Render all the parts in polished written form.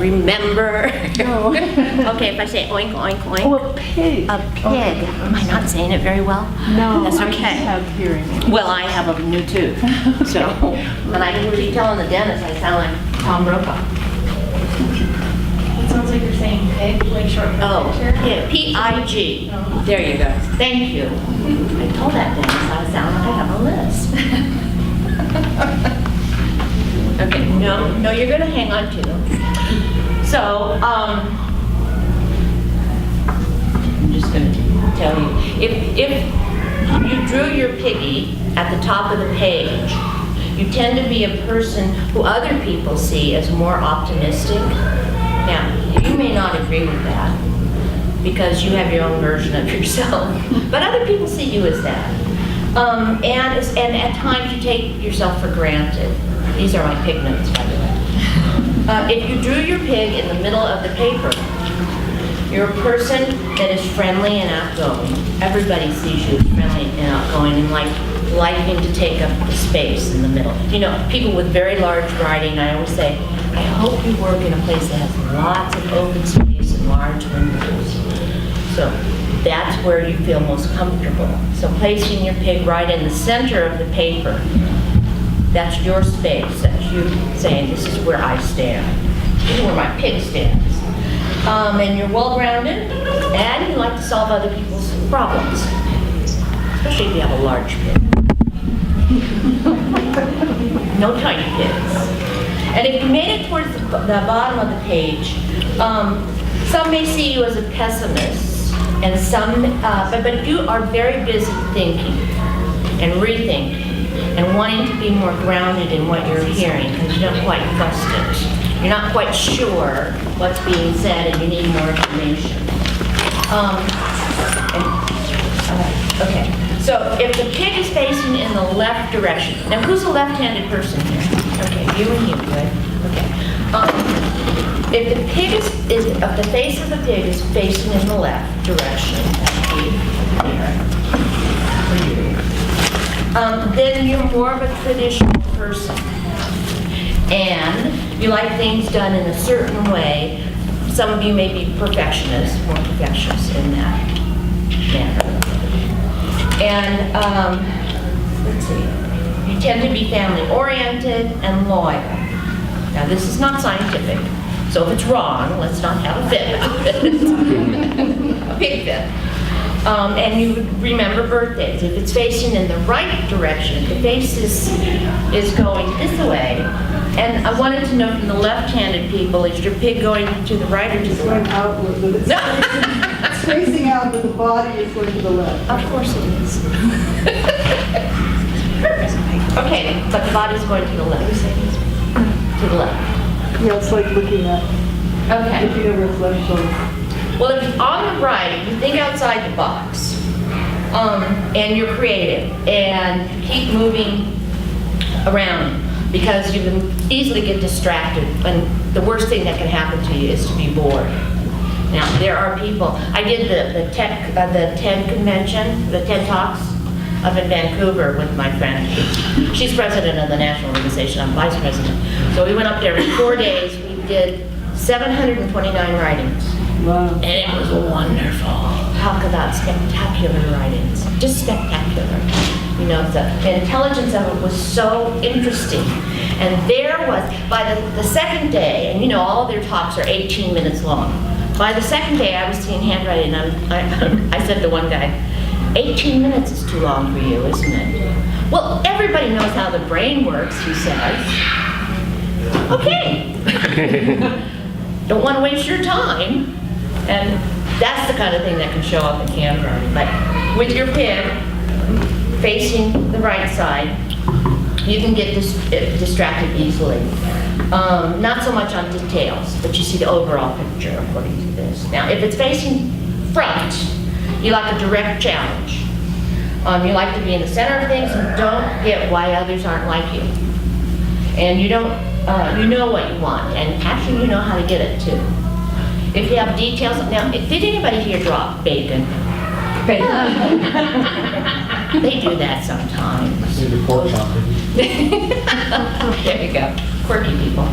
remember? No. Okay, if I say oink, oink, oink. Oh, a pig. A pig. Am I not saying it very well? No, That's I just okay. have hearing aids. Well, I have a new tooth, so when I keep telling the dentist, I sound like Tom Brokaw. It sounds like you're saying pig, like short for Oh, picture. yeah, P-I-G. There you go. Thank you. I told that dentist I sound like I have a list. Okay, no, you're gonna hang on to them. So, I'm just gonna tell you, if you drew your piggy at the top of the page, you tend to be a person who other people see as more optimistic. Now, you may not agree with that because you have your own version of yourself, but other people see you as that. And at times you take yourself for granted. These are my pig notes, by the way. If you drew your pig in the middle of the paper, you're a person that is friendly and outgoing. Everybody sees you as friendly and outgoing and liking to take up the space in the middle. You know, people with very large writing, I always say, I hope you work in a place that has lots of open space and large windows. So that's where you feel most comfortable. So placing your pig right in the center of the paper, that's your space. That's you saying, this is where I stand. This is where my pig stands. And you're well-rounded, and you like to solve other people's problems, especially if you have a large pig. No tiny pigs. And if you made it towards the bottom of the page, some may see you as a pessimist, and some, but you are very busy thinking and rethinking and wanting to be more grounded in what you're hearing because you don't quite trust it. You're not quite sure what's being said and you need more information. Okay, so if the pig is facing in the left direction, now who's a left-handed person here? Okay, you and you, good. Okay. If the pig if the face of the pig is facing in the left direction, that would be here, then you're more of a traditional person. And you like things done in a certain way. Some of you may be perfectionists, more perfectionists in that manner. And let's see, you tend to be family-oriented and loyal. Now this is not scientific, so if it's wrong, let's not have a fit about it. A big fit. And you would remember birthdays. If it's facing in the right direction, if the face is going this way, and I wanted to know from the left-handed people, is your pig going to the right or to the Going left? outward, but it's facing out, but the body is going to the left. Of course it is. Okay, but the body's going to the left. To the left. Yeah, it's like looking at Okay. a reflection. Well, if it's on the right, you think outside the box, and you're creative, and you keep moving around because you can easily get distracted, and the worst thing that can happen to you is to be bored. Now, there are people, I did the TED convention, the TED Talks up in Vancouver with my friend. She's president of the National Organization, I'm vice president. So we went up there in 4 days, we did 729 writings. Wow. And it was wonderful. Talk about spectacular writings, just spectacular. You know, the intelligence of it was so interesting. And there was, by the second day, and you know, all their talks are 18 minutes long. By the second day, I was seeing handwriting, and I said to one guy, 18 minutes is too long for you, isn't it? Well, everybody knows how the brain works, he says. Okay. Don't want to waste your time. And that's the kind of thing that can show up in handwriting. But with your pig facing the right side, you can get distracted easily. Not so much on details, but you see the overall picture according to this. Now, if it's facing front, you like a direct challenge. You like to be in the center of things and don't get why others aren't like you. And you don't, you know what you want, and actually you know how to get it too. If you have details, now, did anybody here drop bacon? They do that sometimes. Maybe pork chop. There you go. quirky people.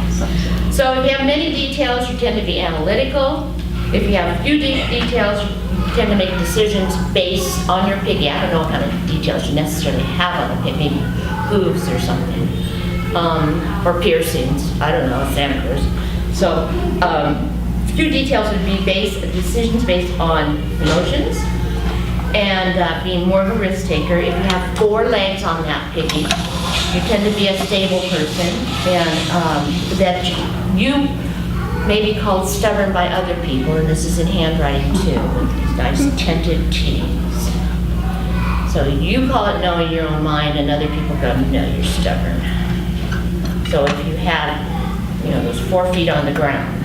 So if you have many details, you tend to be analytical. If you have a few details, you tend to make decisions based on your piggy. I don't know what kind of details you necessarily have on a pig, maybe hooves or something, or piercings. I don't know, senators. So few details would be decisions based on emotions and being more of a risk taker. If you have 4 legs on that piggy, you tend to be a stable person, and that you may be called stubborn by other people, and this is in handwriting too, with these nice tented T's. So you call it knowing your own mind, and other people go, no, you're stubborn. So if you have, those 4 feet on the ground,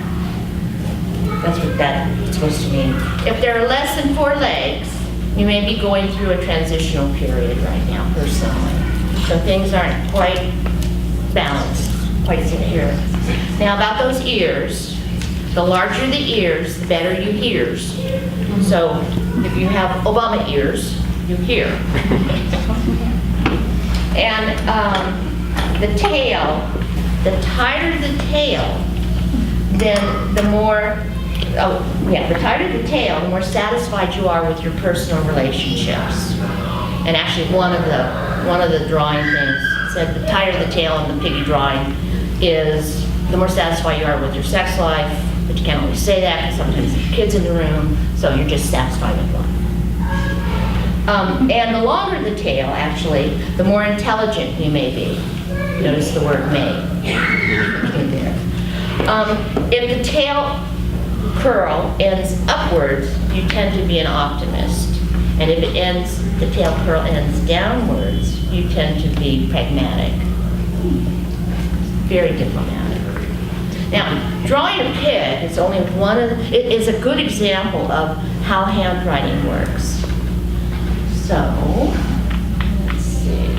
that's what that's supposed to mean. If there are less than 4 legs, you may be going through a transitional period right now, personally. So things aren't quite balanced, quite secure. Now about those ears, the larger the ears, the better you hears. So if you have Obama ears, you hear. And the tail, the tighter the tail, then the more, the tighter the tail, the more satisfied you are with your personal relationships. And actually one of the drawing things said the tighter the tail in the piggy drawing is the more satisfied you are with your sex life, but you can't always say that because sometimes there's kids in the room, so you're just satisfied with life. And the longer the tail, actually, the more intelligent you may be. Notice the word may in there. If the tail curl ends upwards, you tend to be an optimist. And if the tail curl ends downwards, you tend to be pragmatic. Very diplomatic. Now, drawing a pig is only it is a good example of how handwriting works. So, let's see.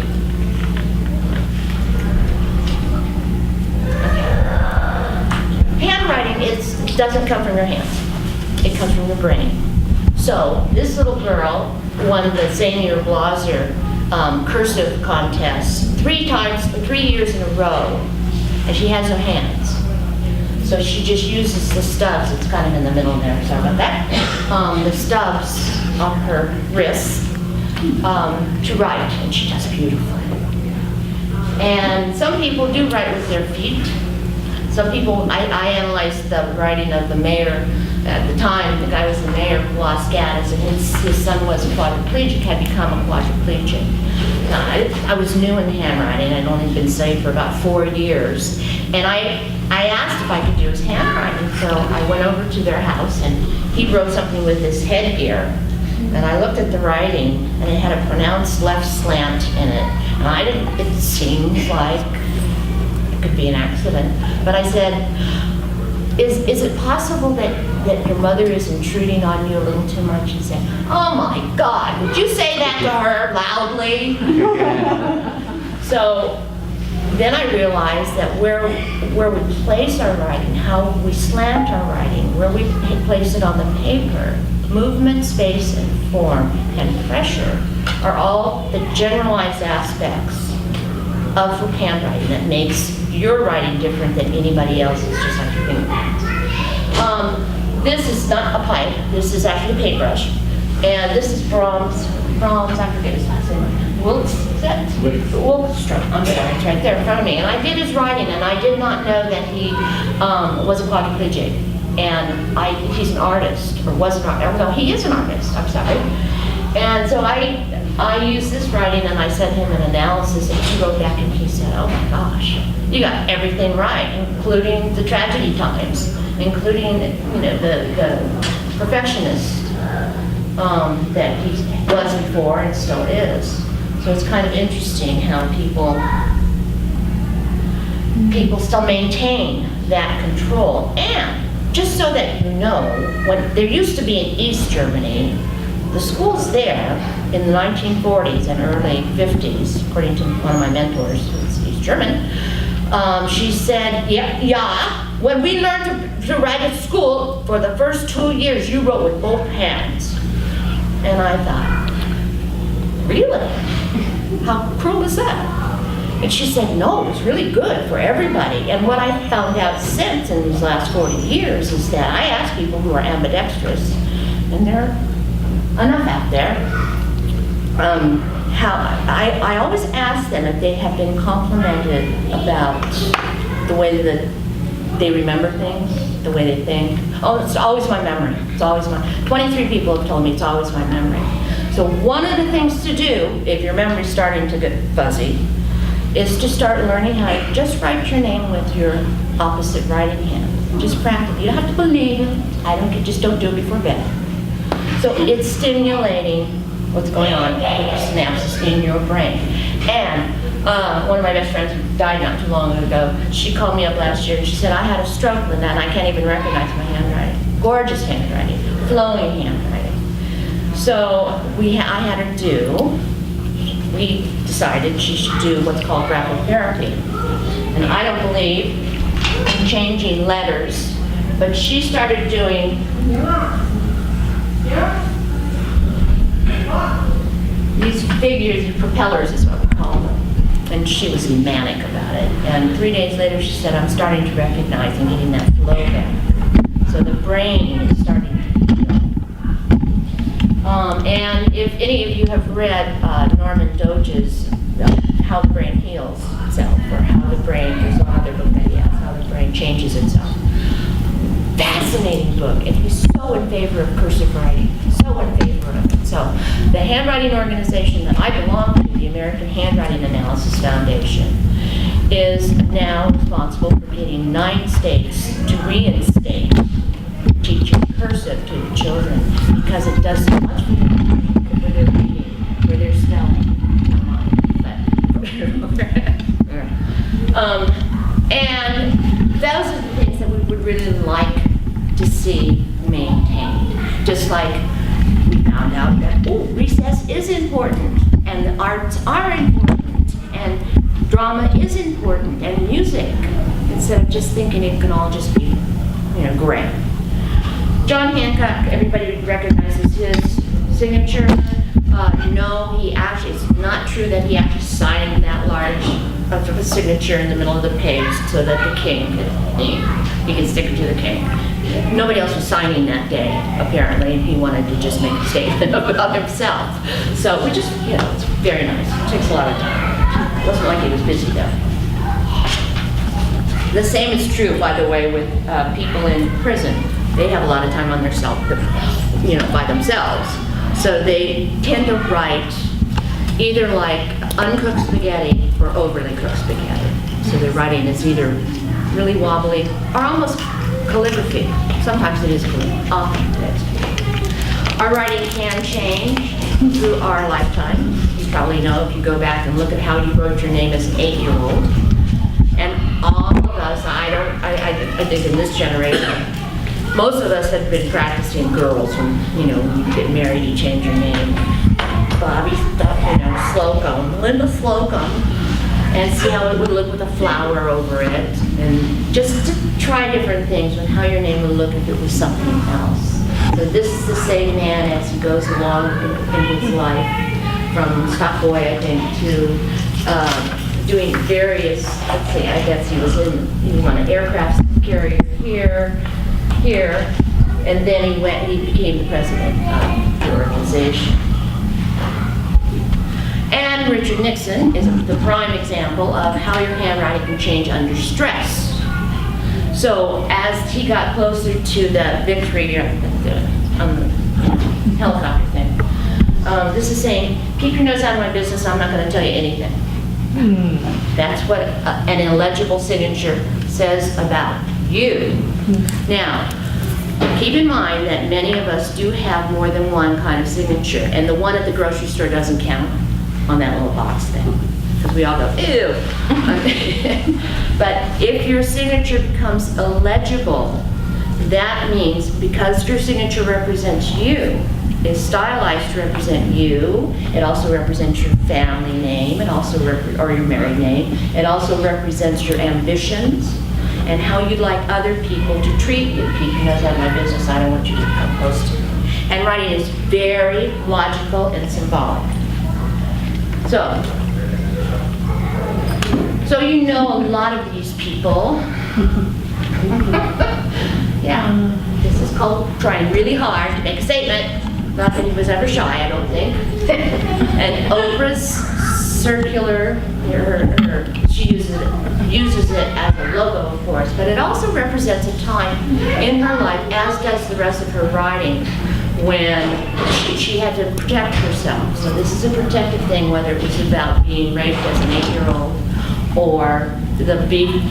Handwriting doesn't come from your hands. It comes from your brain. So this little girl won the Zanier Blaser cursive contest 3 years in a row, and she has no hands. So she just uses the stubs. It's kind of in the middle there, sorry about that. The stubs on her wrists to write, and she does beautifully. And some people do write with their feet. Some people, I analyzed the writing of the mayor at the time. The guy was the mayor of Los Gatos, and his son was a quadriplegic, had become a quadriplegic. I was new in handwriting. I'd only been studying for about 4 years. And I asked if I could do his handwriting, so I went over to their house, and he wrote something with his headgear. And I looked at the writing, and it had a pronounced left slant in it. And it seemed like it could be an accident. But I said, is it possible that your mother is intruding on you a little too much? He said, oh my God, would you say that to her loudly? So then I realized that where we place our writing, how we slant our writing, where we place it on the paper, movement, space, and form, and pressure are all the generalized aspects of handwriting that makes your writing different than anybody else's, just like your fingerprints. This is not a pipe. This is actually a paintbrush. And this is Brahms, I forget his last name. Wilkström, I'm sorry, it's right there in front of me. And I did his writing, and I did not know that he was a quadriplegic. And he's an artist, or was an artist. No, he is an artist, I'm sorry. And so I used this writing, and I sent him an analysis, and he wrote back, and he said, oh my gosh, you got everything right, including the tragedy times, including the perfectionist that he was before and still is. So it's kind of interesting how people still maintain that control. And just so that you know, when there used to be in East Germany, the schools there in the 1940s and early 50s, according to one of my mentors, who's East German, she said, yeah, when we learned to write at school, for the first 2 years, you wrote with both hands. And I thought, really? How cruel is that? And she said, no, it was really good for everybody. And what I found out since in these last 40 years is that I ask people who are ambidextrous, and there are enough out there, I always ask them if they have been complimented about the way that they remember things, the way they think. Oh, it's always my memory. It's always 23 people have told me it's always my memory. So one of the things to do, if your memory's starting to get fuzzy, is to start learning how to just write your name with your opposite writing hand. Just practice. You don't have to believe it. Just don't do it before bed. So it's stimulating what's going on with the synapses in your brain. And one of my best friends who died not too long ago, she called me up last year and she said, I had a stroke, Linda, and I can't even recognize my handwriting. Gorgeous handwriting, flowing handwriting. So I had her we decided she should do what's called graphotherapy. And I don't believe in changing letters, but she started doing these figures, propellers is what we call them. And she was manic about it. And 3 days later she said, I'm starting to recognize and getting that flow back. So the brain is starting to heal. And if any of you have read Norman Doge's How the Brain Heals Itself, or How the Brain, there's another book that he has, How the Brain Changes Itself. Fascinating book, and he's so in favor of cursive writing, so in favor of it. So the handwriting organization that I belong to, the American Handwriting Analysis Foundation, is now responsible for getting 9 states to reinstate teaching cursive to the children, because it does so much for them, for their reading, for their spelling. And those are the things that we would really like to see maintained. Just like we found out that recess is important, and the arts are important, and drama is important, and music, instead of just thinking it can all just be, great. John Hancock, everybody recognizes his signature. No, it's not true that he actually signed that large of a signature in the middle of the page so that the king he could stick it to the king. Nobody else was signing that day, apparently, and he wanted to just make a statement about himself. So we just, it's very nice. It takes a lot of time. It wasn't like he was busy though. The same is true, by the way, with people in prison. They have a lot of time on their self, by themselves. So they tend to write either like uncooked spaghetti or overly cooked spaghetti. So their writing is either really wobbly or almost calligraphy. Sometimes it is calligraphy, often it is. Our writing can change through our lifetime. You probably know if you go back and look at how you wrote your name as an 8-year-old. And all of us, I think in this generation, most of us have been practicing girls when, when you get married, you change your name. Bobby, Slocum, Linda Slocum, and see how it would look with a flower over it. And just to try different things with how your name would look if it was something else. So this is the same man as he goes along in his life, from Scott Boy, I think, to doing various, let's see, I guess he was on an aircraft carrier here, and then he became the president of the organization. And Richard Nixon is the prime example of how your handwriting can change under stress. So as he got closer to the victory on the helicopter thing, this is saying, keep your nose out of my business, I'm not going to tell you anything. That's what an illegible signature says about you. Now, keep in mind that many of us do have more than one kind of signature, and the one at the grocery store doesn't count on that little box thing, because we all go, ew. But if your signature becomes illegible, that means because your signature represents you, is stylized to represent you, it also represents your family name, it also or your married name, it also represents your ambitions, and how you'd like other people to treat you. Keep your nose out of my business, I don't want you to come close to me. And writing is very logical and symbolic. So, So you know a lot of these people. Yeah, this is called trying really hard to make a statement. Not that he was ever shy, I don't think. And Oprah's circular, she uses it as a logo, of course, but it also represents a time in her life, as does the rest of her writing, when she had to protect herself. So this is a protective thing, whether it was about being raped as an 8-year-old or the beef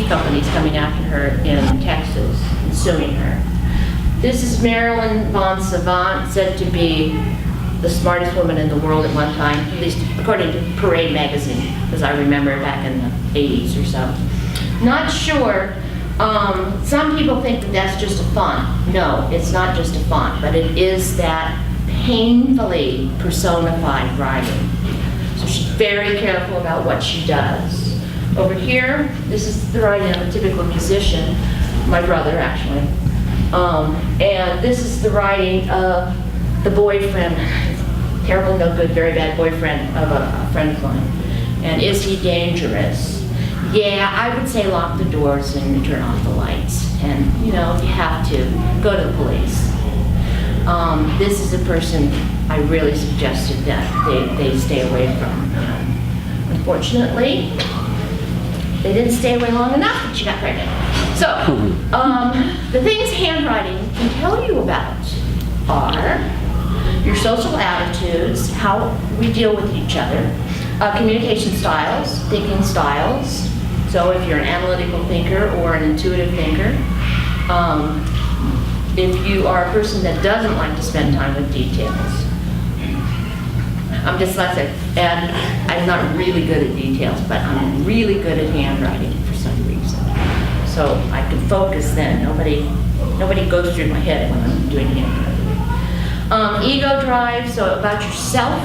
companies coming after her in Texas and suing her. This is Marilyn von Savant, said to be the smartest woman in the world at one time, at least according to Parade magazine, as I remember back in the 80s or so. Not sure. Some people think that that's just a font. No, it's not just a font, but it is that painfully personified writing. So she's very careful about what she does. Over here, this is the writing of a typical musician, my brother actually. And this is the writing of the boyfriend, terrible, no good, very bad boyfriend of a friend of mine. And is he dangerous? Yeah, I would say lock the doors and turn off the lights. And, you know, if you have to, go to the police. This is a person I really suggested that they stay away from. Unfortunately, they didn't stay away long enough and she got pregnant. So, the things handwriting can tell you about are your social attitudes, how we deal with each other, communication styles, thinking styles. So if you're an analytical thinker or an intuitive thinker, if you are a person that doesn't like to spend time with details. I'm dyslexic, and I'm not really good at details, but I'm really good at handwriting for some reason. So I can focus then. Nobody goes through my head when I'm doing handwriting. Ego drive, so about yourself.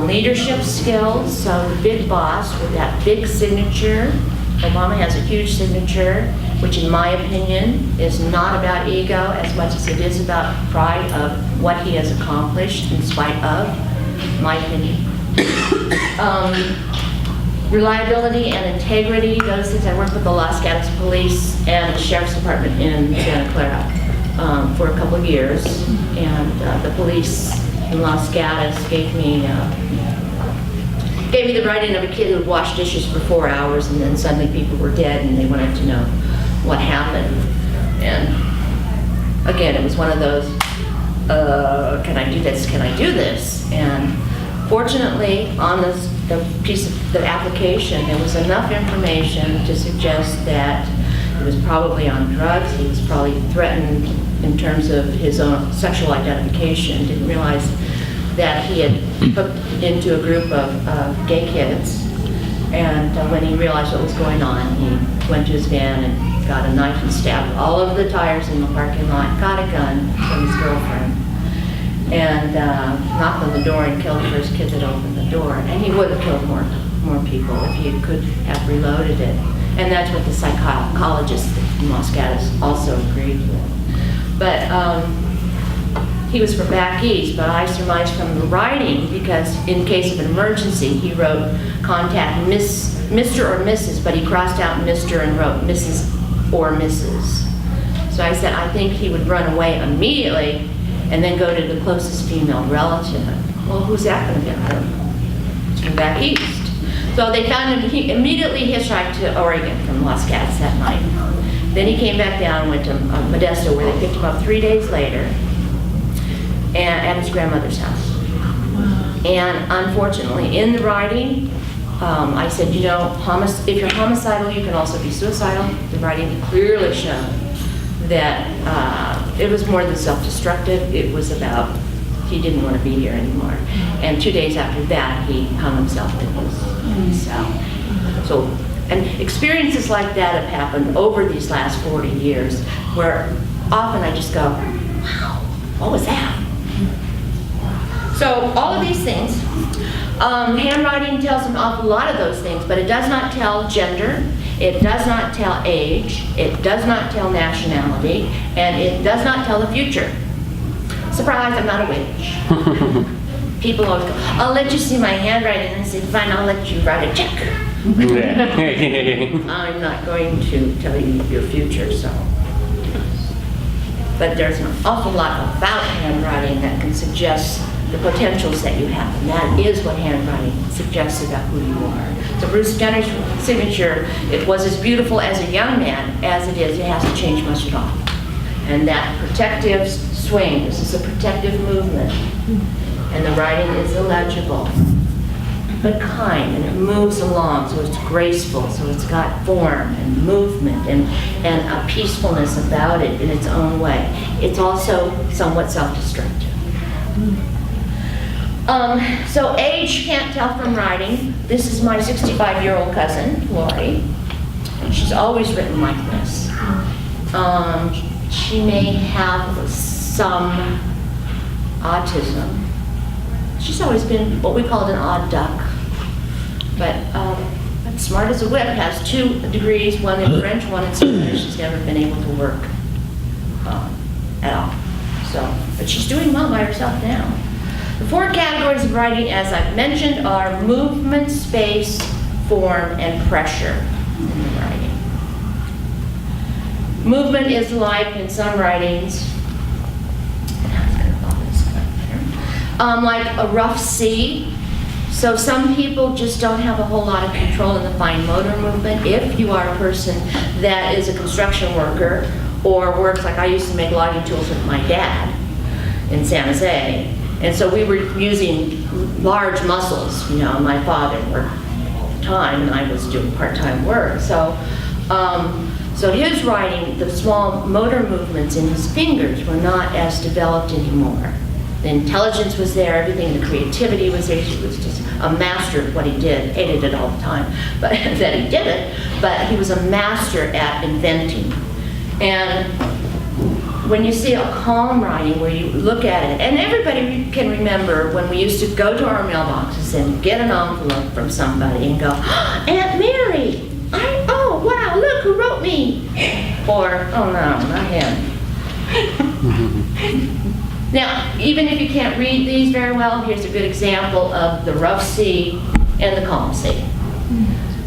Leadership skills, so the big boss with that big signature. Obama has a huge signature, which in my opinion is not about ego as much as it is about pride of what he has accomplished in spite of, my opinion. Reliability and integrity, those things. I worked with the Los Gatos Police and the Sheriff's Department in Santa Clara for a couple of years, and the police in Los Gatos gave me the writing of a kid who would wash dishes for 4 hours and then suddenly people were dead and they wanted to know what happened. And again, it was one of those, can I do this, can I do this? And fortunately, on the piece of the application, there was enough information to suggest that he was probably on drugs, he was probably threatened in terms of his own sexual identification, didn't realize that he had hooked into a group of gay kids. And when he realized what was going on, he went to his van and got a knife and stabbed all of the tires in the parking lot, got a gun from his girlfriend, and knocked on the door and killed the first kid that opened the door. And he would have killed more people if he could have reloaded it. And that's what the psychologist in Los Gatos also agreed with. But he was from back east, but I surmised from the writing, because in case of an emergency, he wrote contact Mr. or Mrs., but he crossed out Mr. and wrote Mrs. or Mrs. So I said, I think he would run away immediately and then go to the closest female relative. Well, who's that going to be? I don't know. It's from back east. So they found him, he immediately hitchhiked to Oregon from Los Gatos that night. Then he came back down and went to Modesto, where they picked him up 3 days later, and at his grandmother's house. And unfortunately, in the writing, I said, you know, if you're homicidal, you can also be suicidal. The writing clearly showed that it was more than self-destructive. It was about he didn't want to be here anymore. And 2 days after that, he hung himself in his cell. So, and experiences like that have happened over these last 40 years, where often I just go, wow, what was that? So all of these things, handwriting tells an awful lot of those things, but it does not tell gender, it does not tell age, it does not tell nationality, and it does not tell the future. Surprise, I'm not a witch. people always go, I'll let you see my handwriting. And I say, fine, I'll let you write a check. I'm not going to tell you your future, so. But there's an awful lot about handwriting that can suggest the potentials that you have, and that is what handwriting suggests about who you are. So Bruce Jenner's signature, it was as beautiful as a young man as it is. It hasn't changed much at all. And that protective swing, this is a protective movement, and the writing is illegible, but kind, and it moves along, so it's graceful, so it's got form and movement and a peacefulness about it in its own way. It's also somewhat self-destructive. So age can't tell from writing. This is my 65-year-old cousin, Lori. She's always written like this. She may have some autism. She's always been what we called an odd duck, but smart as a whip, has 2 degrees, one in French, one in Spanish. She's never been able to work at all. So, but she's doing well by herself now. The 4 categories of writing, as I've mentioned, are movement, space, form, and pressure in the writing. Movement is like, in some writings, like a rough C. So some people just don't have a whole lot of control in the fine motor movement. If you are a person that is a construction worker or works, like I used to make logging tools with my dad in San Jose, and so we were using large muscles. You know, my father worked all the time and I was doing part-time work. So his writing, the small motor movements in his fingers were not as developed anymore. The intelligence was there, everything, the creativity was there. He was just a master at what he did. Hated it all the time, but that he did it. But he was a master at inventing. And when you see a calm writing where you look at it, and everybody can remember when we used to go to our mailboxes and get an envelope from somebody and go, oh, Aunt Mary, oh wow, look who wrote me. Or, oh no, not him. Now, even if you can't read these very well, here's a good example of the rough C and the calm C.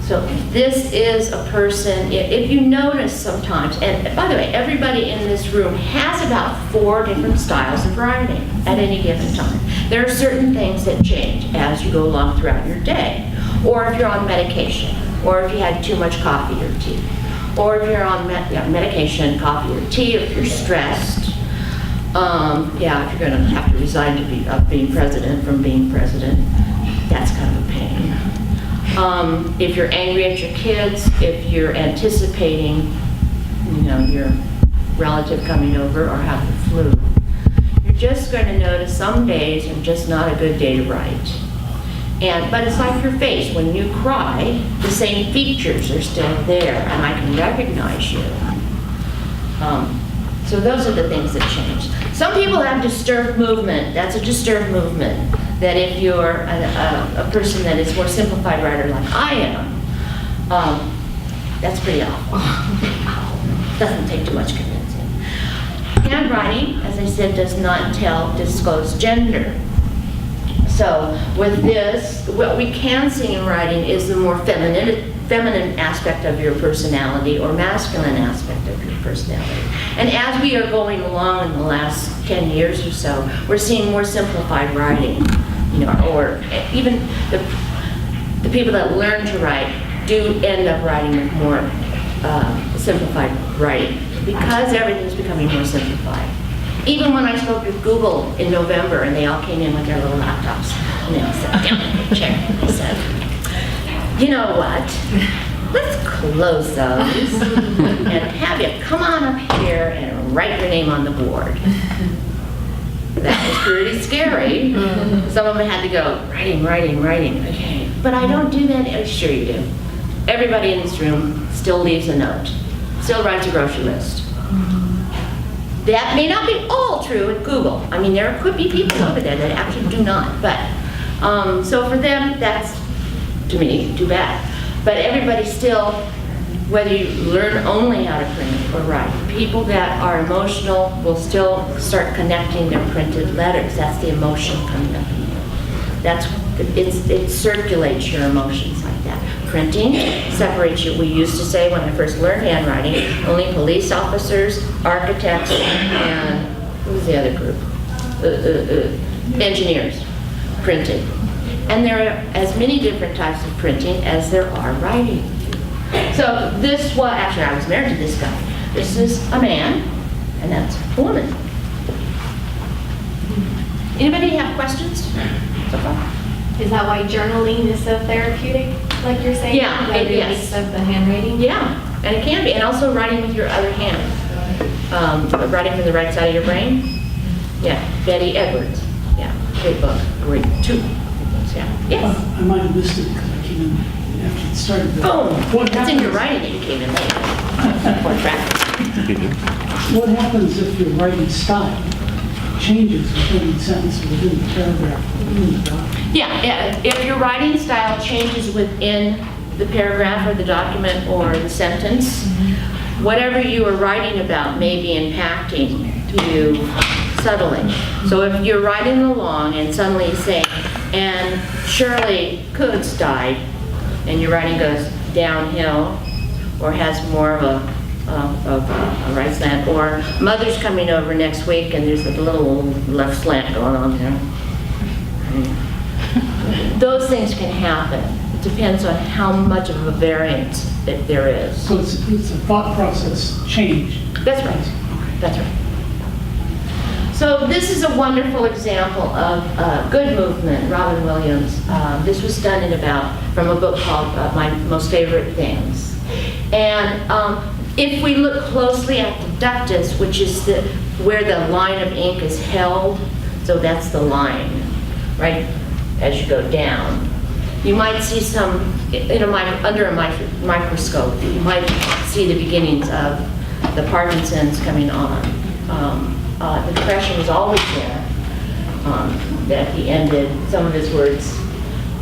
So this is a person, if you notice sometimes, and by the way, everybody in this room has about 4 different styles of writing at any given time. There are certain things that change as you go along throughout your day, or if you're on medication, or if you had too much coffee or tea, or if you're on medication, coffee or tea, if you're stressed. If you're going to have to resign to being president from being president, that's kind of a pain. If you're angry at your kids, if you're anticipating, your relative coming over or have the flu, you're just going to notice some days are just not a good day to write. But it's like your face. When you cry, the same features are still there, and I can recognize you. So those are the things that change. Some people have disturbed movement. That's a disturbed movement. That if you're a person that is more simplified writer like I am, that's pretty awful. Doesn't take too much convincing. Handwriting, as I said, does not disclose gender. So with this, what we can see in writing is the more feminine aspect of your personality or masculine aspect of your personality. And as we are going along in the last 10 years or so, we're seeing more simplified writing, or even the people that learn to write do end up writing with more simplified writing because everything's becoming more simplified. Even when I spoke with Google in November and they all came in with their little laptops and they all sat down in their chair and they said, you know what? Let's close those and have you come on up here and write your name on the board. That was pretty scary. Some of them had to go, writing. Okay, but I don't do that. Oh, sure you do. Everybody in this room still leaves a note, still writes a grocery list. That may not be all true at Google. I mean, there could be people over there that actually do not, but so for them, that's, to me, too bad. But everybody still, whether you learn only how to print or write, people that are emotional will still start connecting their printed letters. That's the emotion coming up in you. it circulates your emotions like that. Printing separates you. We used to say when I first learned handwriting, only police officers, architects, and what was the other group? Engineers printed. And there are as many different types of printing as there are writing. So this was, actually I was married to this guy. This is a man, and that's a woman. Anybody have questions so far? Is that why journaling is so therapeutic, like you're saying? Yeah, The release yes. of the handwriting? Yeah, and it can be, and also writing with your other hand. Writing from the right side of your brain. Yeah, Betty Edwards. Yeah, great book, great, 2 books, yeah. Yes. I might have missed it because I came in after it started. Oh, What it's in your happens- writing that you came in late. For practice. What happens if your writing style changes within the sentence, within the paragraph, within the document? Yeah, if your writing style changes within the paragraph or the document or the sentence, whatever you are writing about may be impacting you subtly. So if you're writing along and suddenly you say, and Shirley Cruz died, and your writing goes downhill or has more of a right slant, or mother's coming over next week and there's a little left slant going on there. Those things can happen. It depends on how much of a variance that there is. So it's a thought process change. That's right. That's right. So this is a wonderful example of good movement, Robin Williams. This was done from a book called My Most Favorite Things. And if we look closely at the ductus, which is where the line of ink is held, so that's the line, right, as you go down, you might see under a microscope, you might see the beginnings of the Parkinson's coming on. The depression was always there, that he ended some of his words,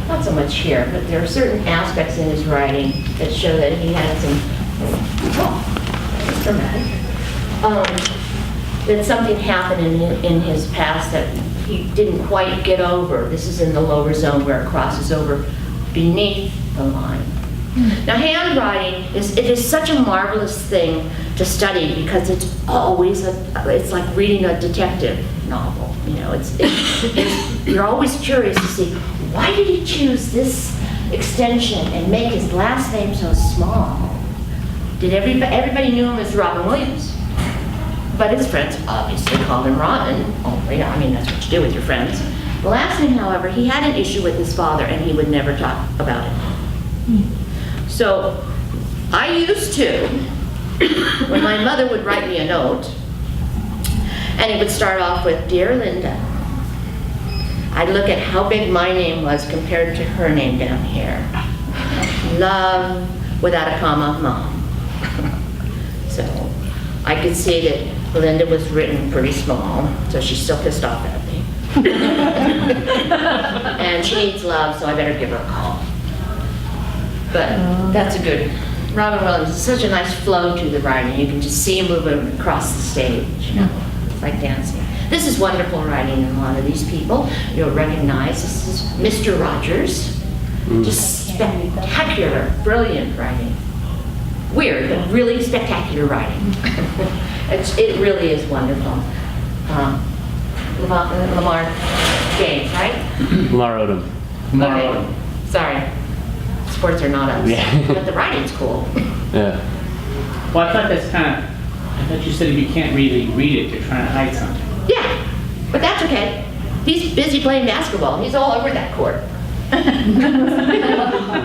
not so much here, but there are certain aspects in his writing that show that he had some, that's dramatic, that something happened in his past that he didn't quite get over. This is in the lower zone where it crosses over beneath the line. Now, handwriting is such a marvelous thing to study because it's always it's like reading a detective novel. You know, you're always curious to see why did he choose this extension and make his last name so small. Did everybody knew him as Robin Williams, but his friends obviously called him Robin. Only, I mean, that's what you do with your friends. The last name, however, he had an issue with his father, and he would never talk about it. So I used to, when my mother would write me a note, and it would start off with, "Dear Linda," I'd look at how big my name was compared to her name down here. "Love," without a comma, "Mom." So I could see that Linda was written pretty small, so she's still pissed off at me. And she needs love, so I better give her a call. But that's a good, Robin Williams, is such a nice flow to the writing. You can just see him moving across the stage, you know, it's like dancing. This is wonderful writing in a lot of these people. You'll recognize this is Mr. Rogers. Just spectacular, brilliant writing. Weird, but really spectacular writing. It really is wonderful. Lamar James, right? Lamar Odom. Okay. Sorry. Sports are not us. Yeah. But the writing's cool. Yeah. Well, I thought that's kind of, I thought you said if you can't really read it, you're trying to hide something. Yeah, but that's okay. He's busy playing basketball. He's all over that court.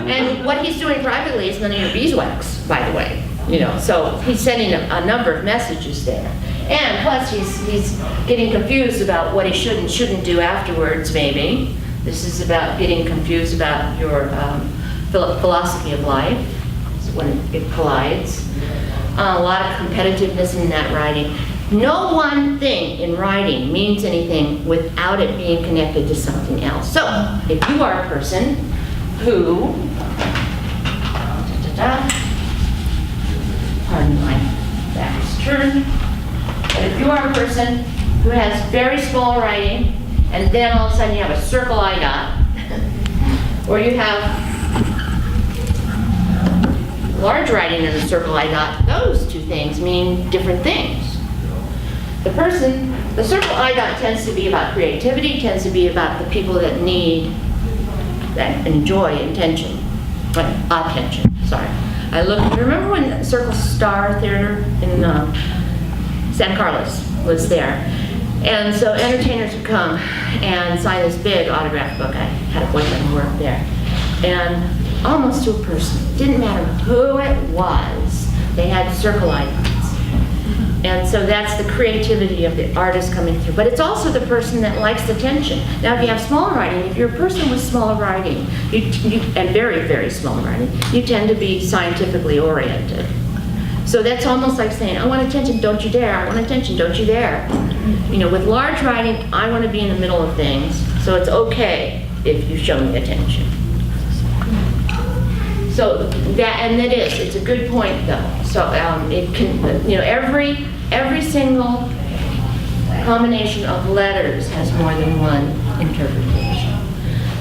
And what he's doing privately is none of your beeswax, by the way. You know, so he's sending a number of messages there. And plus he's getting confused about what he should and shouldn't do afterwards, maybe. This is about getting confused about your philosophy of life when it collides. A lot of competitiveness in that writing. No one thing in writing means anything without it being connected to something else. So, if you are a person who, pardon my back is turned, but if you are a person who has very small writing, and then all of a sudden you have a circle I dot, Or you have large writing and a circle I dot. Those two things mean different things. The circle I dot tends to be about creativity, tends to be about the people that need, that enjoy attention. Sorry. Remember when Circle Star Theater in San Carlos was there? And so entertainers would come and sign this big autograph book. I had a boyfriend who worked there. And almost to a person, didn't matter who it was, they had circle icons. And so that's the creativity of the artist coming through. But it's also the person that likes attention. Now, if you have small writing, if you're a person with small writing, and very, very small writing, you tend to be scientifically oriented. So that's almost like saying, I want attention, don't you dare. I want attention, don't you dare. You know, with large writing, I want to be in the middle of things. So it's okay if you show me attention. So it's a good point though. So it can, you know, every single combination of letters has more than one interpretation.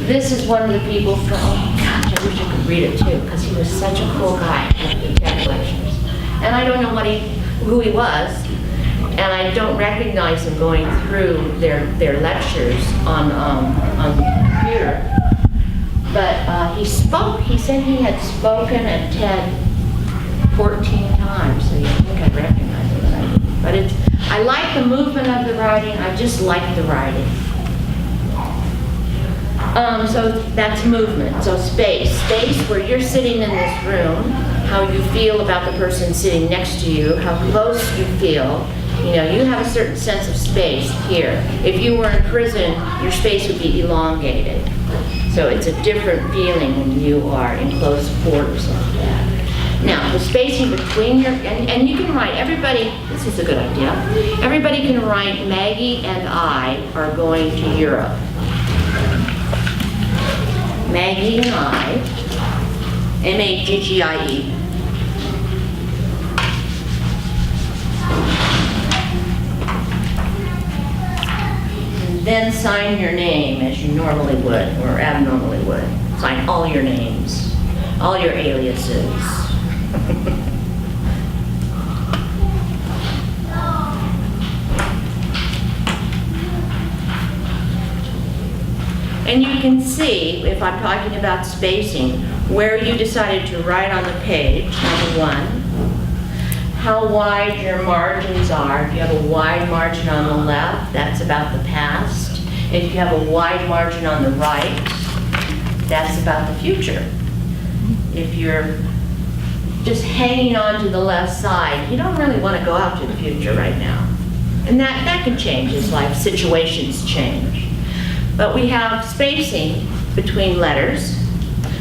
This is one of the people from, oh gosh, I wish I could read it too, because he was such a cool guy at the tech lectures. And I don't know who he was, and I don't recognize him going through their lectures on the computer. But he said he had spoken at TED 14 times, so you'd think I'd recognize it, but I didn't. But I like the movement of the writing, I just like the writing. So that's movement, so space where you're sitting in this room, how you feel about the person sitting next to you, how close you feel. You know, you have a certain sense of space here. If you were in prison, your space would be elongated. So it's a different feeling when you are in close quarters like that. Now, the spacing between and you can write, this is a good idea. Everybody can write, Maggie and I are going to Europe. Maggie and I, M-A-G-G-I-E. Then sign your name as you normally would, or abnormally would. Sign all your names, all your aliases. And you can see, if I'm talking about spacing, where you decided to write on the page, number one, how wide your margins are. If you have a wide margin on the left, that's about the past. If you have a wide margin on the right, that's about the future. If you're just hanging on to the left side, you don't really want to go out to the future right now. And that can change as life situations change. But we have spacing between letters,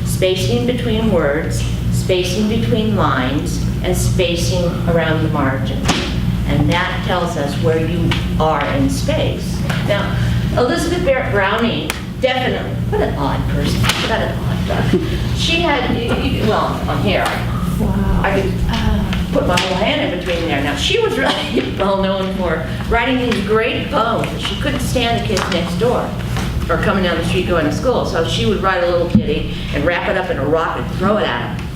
spacing between words, spacing between lines, and spacing around the margin. And that tells us where you are in space. Now, Elizabeth Barrett Browning, definitely, what an odd person, what an odd duck. She had, well, on here, I could put my whole hand in between there. Now, she was really well known for writing these great poems. She couldn't stand the kids next door or coming down the street going to school. So she would write a little kitty and wrap it up in a rock and throw it at him.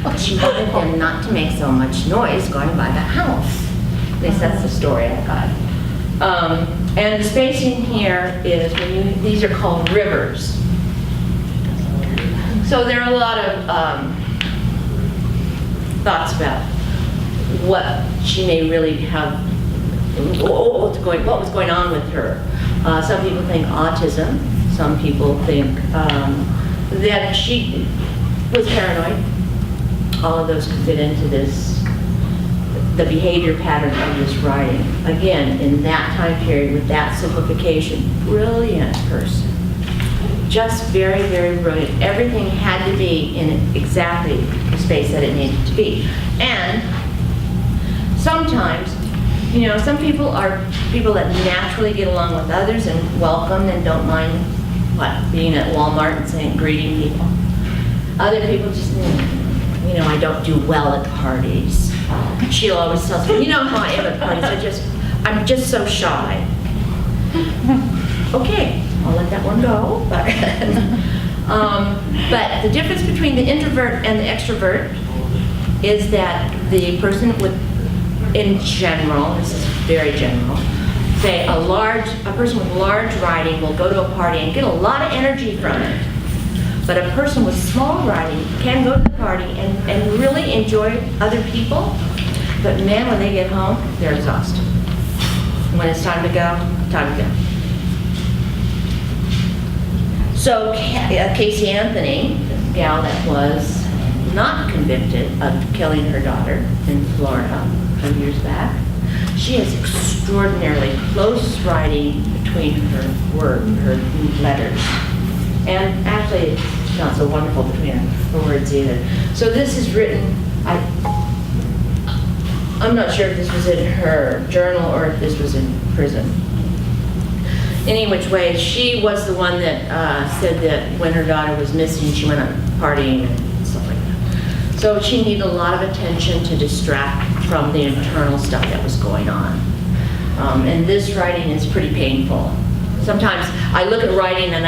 But she wanted them not to make so much noise going by the house. At least that's the story I got. And the spacing here is, these are called rivers. So there are a lot of thoughts about what she may really have, what was going on with her. Some people think autism. Some people think that she was paranoid. All of those could fit into this, the behavior pattern of this writing. Again, in that time period with that simplification, brilliant person. Just very, very brilliant. Everything had to be in exactly the space that it needed to be. And sometimes, you know, some people are people that naturally get along with others and welcome and don't mind being at Walmart and saying, greeting people. Other people just, you know, I don't do well at parties. She'll always tell me, you know how I am at parties, I'm just so shy. Okay, I'll let that one go. But the difference between the introvert and the extrovert is that the person would, in general, this is very general, say a person with large writing will go to a party and get a lot of energy from it. But a person with small writing can go to the party and really enjoy other people. But man, when they get home, they're exhausted. When it's time to go, time to go. So Casey Anthony, the gal that was not convicted of killing her daughter in Florida a few years back, she has extraordinarily close writing between her letters. And actually, it's not so wonderful between her words either. So this is written, I'm not sure if this was in her journal or if this was in prison. Any which way, she was the one that said that when her daughter was missing, she went out partying and stuff like that. So she needed a lot of attention to distract from the internal stuff that was going on. And this writing is pretty painful. Sometimes I look at writing and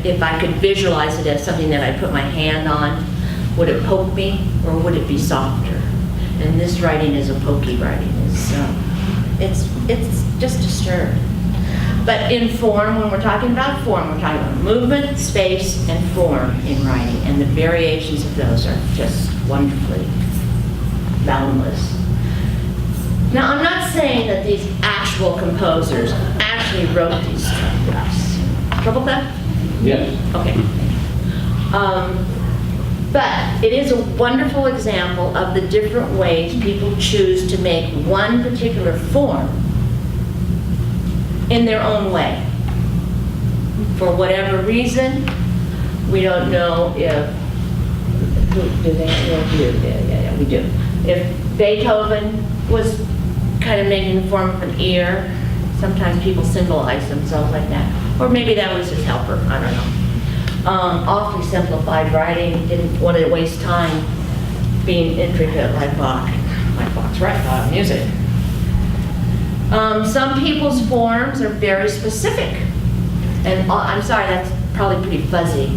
if I could visualize it as something that I put my hand on, would it poke me or would it be softer? And this writing is a pokey writing. It's just disturbed. But in form, when we're talking about form, we're talking about movement, space, and form in writing. And the variations of those are just wonderfully boundless. Now, I'm not saying that these actual composers actually wrote these scripts. Trouble with that? Yes. Okay. But it is a wonderful example of the different ways people choose to make one particular form in their own way. For whatever reason, we don't know if, do they? Yeah, we do. If Beethoven was kind of made in the form of an ear, sometimes people symbolize themselves like that. Or maybe that was his helper, I don't know. Awfully simplified writing, didn't want to waste time being intricate like Bach. Like Bach's right, music. Some people's forms are very specific. And I'm sorry, that's probably pretty fuzzy.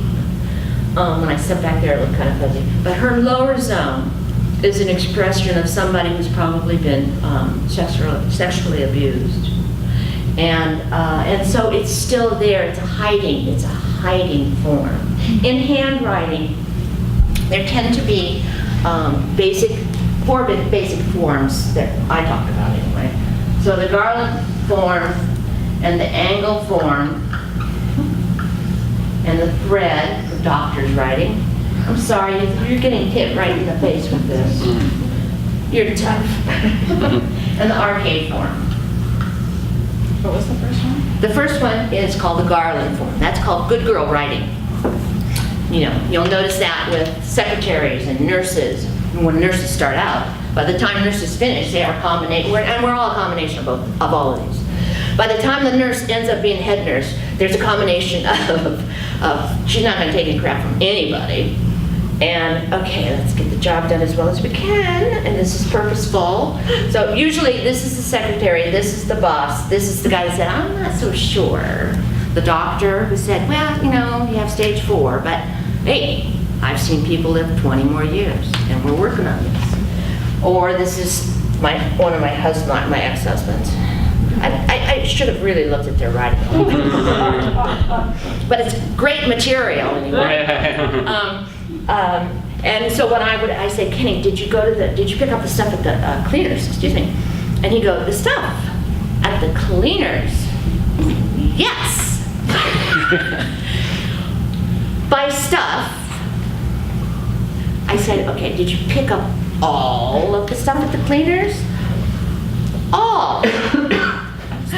When I step back there, it looked kind of fuzzy. But her lower zone is an expression of somebody who's probably been sexually abused. And so it's still there, it's a hiding form. In handwriting, there tend to be four basic forms that I talk about anyway. So the garland form and the angle form and the thread, the doctor's writing. I'm sorry, you're getting hit right in the face with this. You're tough. And the arcade form. What was the first one? The first one is called the garland form. That's called good girl writing. You'll notice that with secretaries and nurses. When nurses start out, by the time nurses finish, they are a combination, and we're all a combination of all of these. By the time the nurse ends up being head nurse, there's a combination of she's not going to take any crap from anybody. And okay, let's get the job done as well as we can, and this is purposeful. So usually this is the secretary, this is the boss, this is the guy that said, I'm not so sure. The doctor who said, well, you have stage 4, but hey, I've seen people live 20 more years, and we're working on this. Or this is one of my ex-husbands. I should have really looked at their writing. But it's great material anyway. And so when I say, Kenny, did you pick up the stuff at the cleaners? Excuse me. And he goes, the stuff at the cleaners? Yes. By stuff, I said, okay, did you pick up all of the stuff at the cleaners? All.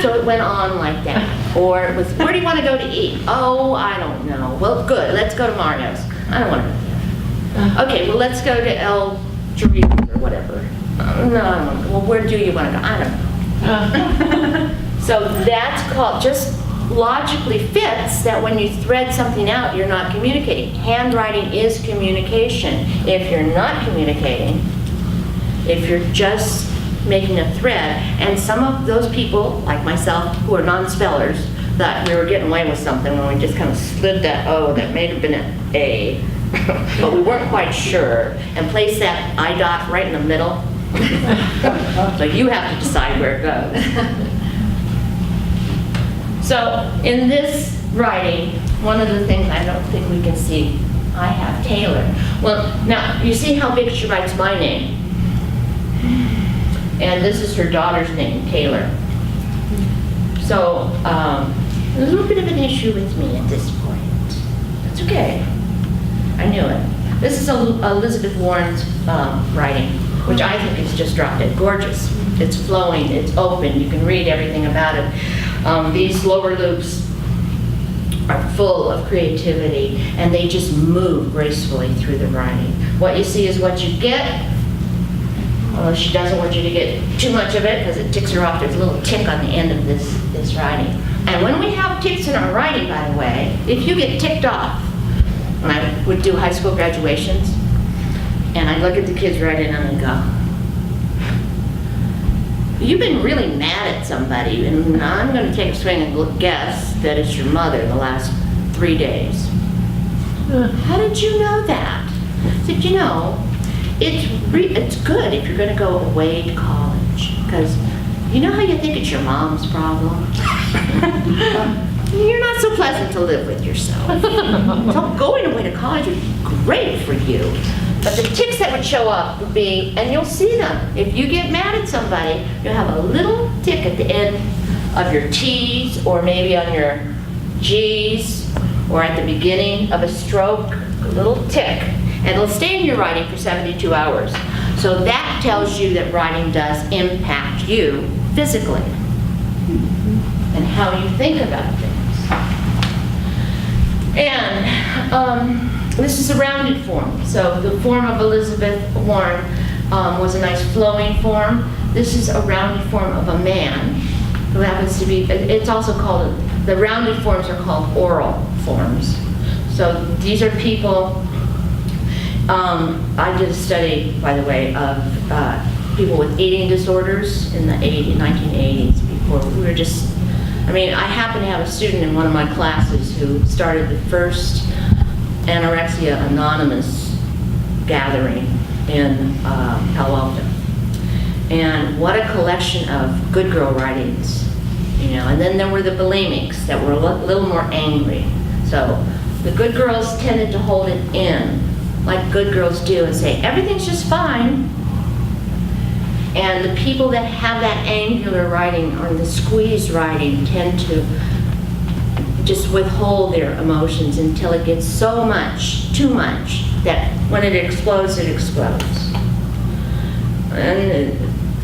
So it went on like that. Or it was, where do you want to go to eat? Oh, I don't know. Well, good, let's go to Mario's. I don't want to go there. Okay, well, let's go to El Doritos or whatever. No, I don't want to go. Well, where do you want to go? I don't know. So that's called, just logically fits that when you thread something out, you're not communicating. Handwriting is communication. If you're not communicating, if you're just making a thread, and some of those people, like myself, who are non-spellers, thought we were getting away with something when we just kind of slid that O that may have been an A, but we weren't quite sure, and placed that I dot right in the middle. So you have to decide where it goes. So in this writing, one of the things I don't think we can see, I have Taylor. Well, now, you see how big she writes my name? And this is her daughter's name, Taylor. So, there's a little bit of an issue with me at this point. That's okay. I knew it. This is Elizabeth Warren's writing, which I think is just drop dead gorgeous. It's flowing, it's open, you can read everything about it. These lower loops are full of creativity, and they just move gracefully through the writing. What you see is what you get. Although she doesn't want you to get too much of it because it ticks her off. There's a little tick on the end of this writing. And when we have ticks in our writing, by the way, if you get ticked off, when I would do high school graduations, and I'd look at the kids writing and I'd go, you've been really mad at somebody, and I'm going to take a swing and guess that it's your mother the last 3 days. How did you know that? I said, you know, it's good if you're going to go away to college, because you know how you think it's your mom's problem? You're not so pleasant to live with yourself. So going away to college would be great for you. But the tics that would show up would be, and you'll see them, if you get mad at somebody, you'll have a little tick at the end of your T's, or maybe on your G's, or at the beginning of a stroke, a little tick. And it'll stay in your writing for 72 hours. So that tells you that writing does impact you physically and how you think about things. And this is a rounded form. So the form of Elizabeth Warren was a nice flowing form. This is a rounded form of a man who happens to be, it's also called, the rounded forms are called oral forms. So these are people, I did a study, by the way, of people with eating disorders in the 1980s, before we were just, I mean, I happen to have a student in one of my classes who started the first Anorexia Anonymous gathering in Palo Alto. And what a collection of good girl writings, you know. And then there were the bulimics that were a little more angry. So the good girls tended to hold it in, like good girls do, and say, everything's just fine. And the people that have that angular writing or the squeeze writing tend to just withhold their emotions until it gets so much, too much, that when it explodes, it explodes. And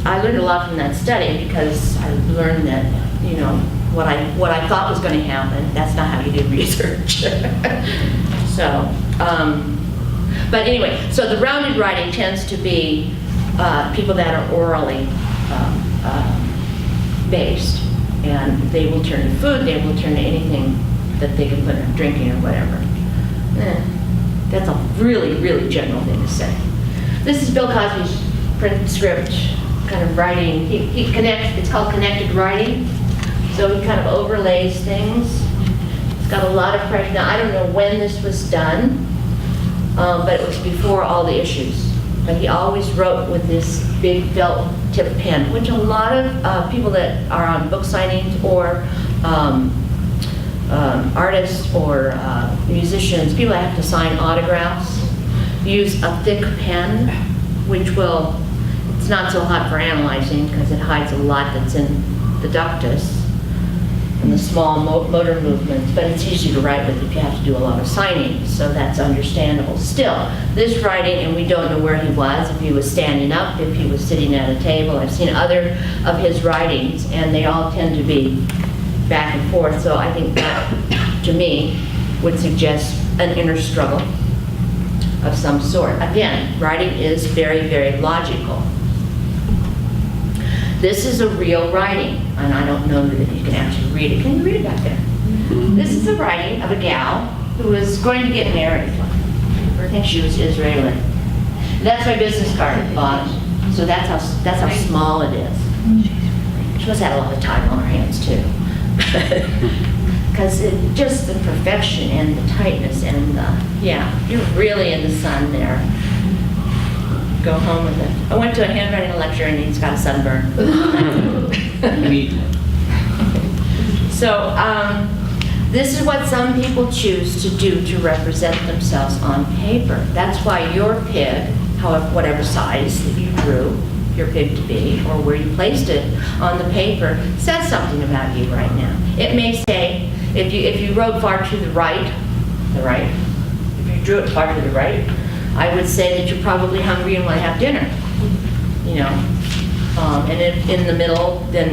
I learned a lot from that study, because I learned that, you know, what I thought was going to happen, that's not how you do research. So, but anyway, so the rounded writing tends to be people that are orally based, and they will turn to food, they will turn to anything that they can put in drinking or whatever. That's a really, really general thing to say. This is Bill Cosby's print script kind of writing. He connects, it's called connected writing. So he kind of overlays things. It's got a lot of pressure. Now, I don't know when this was done, but it was before all the issues. But he always wrote with this big felt tip pen, which a lot of people that are on book signings or artists or musicians, people that have to sign autographs, use a thick pen, which will, it's not so hot for analyzing because it hides a lot that's in the ductus and the small motor movements, but it's easy to write with if you have to do a lot of signings, so that's understandable. Still, this writing, and we don't know where he was, if he was standing up, if he was sitting at a table. I've seen other of his writings, and they all tend to be back and forth, so I think that, to me, would suggest an inner struggle of some sort. Again, writing is very, very logical. This is a real writing, and I don't know that you can actually read it. Can you read it back there? This is a writing of a gal who was going to get married. I think she was Israeli. That's my business card at the bottom. So that's how small it is. She must have a lot of time on her hands too. because just the perfection and the tightness and yeah, you're really in the sun there. Go home with it. I went to a handwriting lecture and he's got a sunburn. Neat. So this is what some people choose to do to represent themselves on paper. That's why your pig, however, whatever size that you drew your pig to be, or where you placed it on the paper, says something about you right now. It may say, if you wrote far to the right, if you drew it far to the right, I would say that you're probably hungry and want to have dinner, you know. And if in the middle, then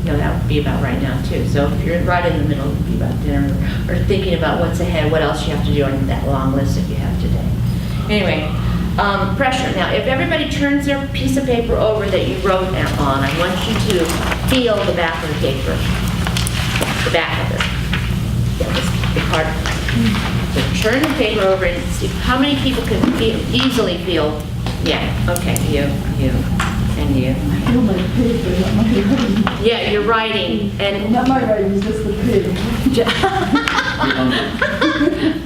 you know, that would be about right now too. So if you're right in the middle, it would be about dinner, or thinking about what's ahead, what else you have to do on that long list that you have today. Anyway, pressure. Now, if everybody turns their piece of paper over that you wrote on, I want you to feel the back of the paper, the back of it. Yeah, this the part. So turn the paper over and see how many people can easily feel. Yeah. Okay. You. And you. I feel my pig, but not my writing. Yeah, you're writing, and Not my writing, it's just the pig.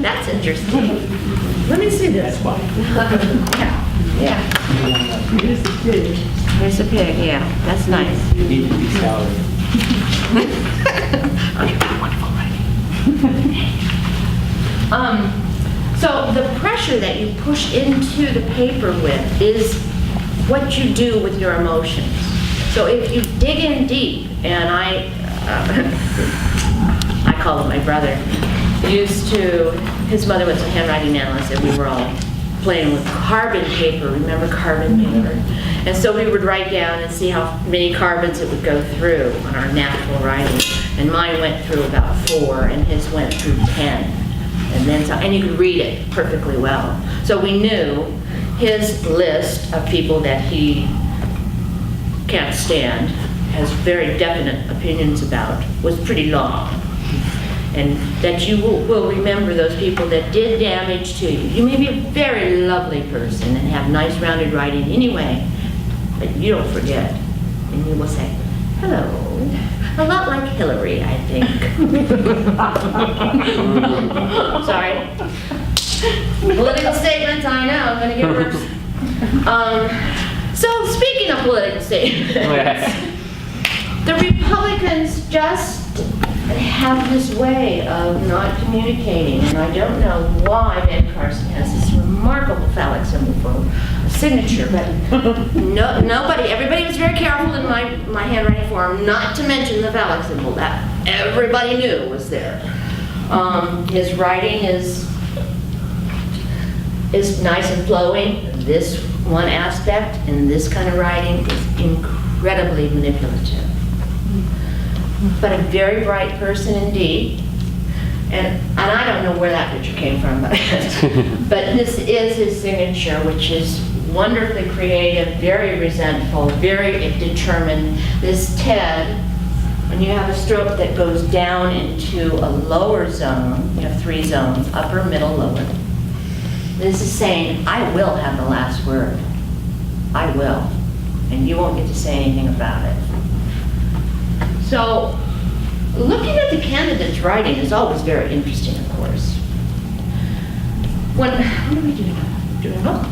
that's interesting. Let me see this. That's why. Yeah. Here's the pig. Here's the pig. Yeah, that's nice. You need to be salary. Oh, you've got wonderful writing. So the pressure that you push into the paper with is what you do with your emotions. So if you dig in deep, and I call him my brother, his mother was a handwriting analyst, and we were all playing with carbon paper. Remember carbon paper? And so we would write down and see how many carbons it would go through on our natural writing. And mine went through about 4, and his went through 10. And then and you could read it perfectly well. So we knew his list of people that he can't stand, has very definite opinions about, was pretty long. And that you will remember those people that did damage to you. You may be a very lovely person and have nice rounded writing anyway, but you don't forget. And you will say, hello. A lot like Hillary, I think. Sorry. Political statements, I know, I'm gonna get worse. So speaking of political statements, the Republicans just have this way of not communicating, and I don't know why Ben Carson has this remarkable phallic symbol for a signature, but everybody was very careful in my handwriting form not to mention the phallic symbol. That everybody knew was there. His writing is nice and flowing. This one aspect in this kind of writing is incredibly manipulative. But a very bright person indeed. And I don't know where that picture came from, but this is his signature, which is wonderfully creative, very resentful, very determined. This Ted, when you have a stroke that goes down into a lower zone, you have 3 zones, upper, middle, lower. This is saying, I will have the last word. I will. And you won't get to say anything about it. So, looking at the candidate's writing is always very interesting, of course. What are we doing now?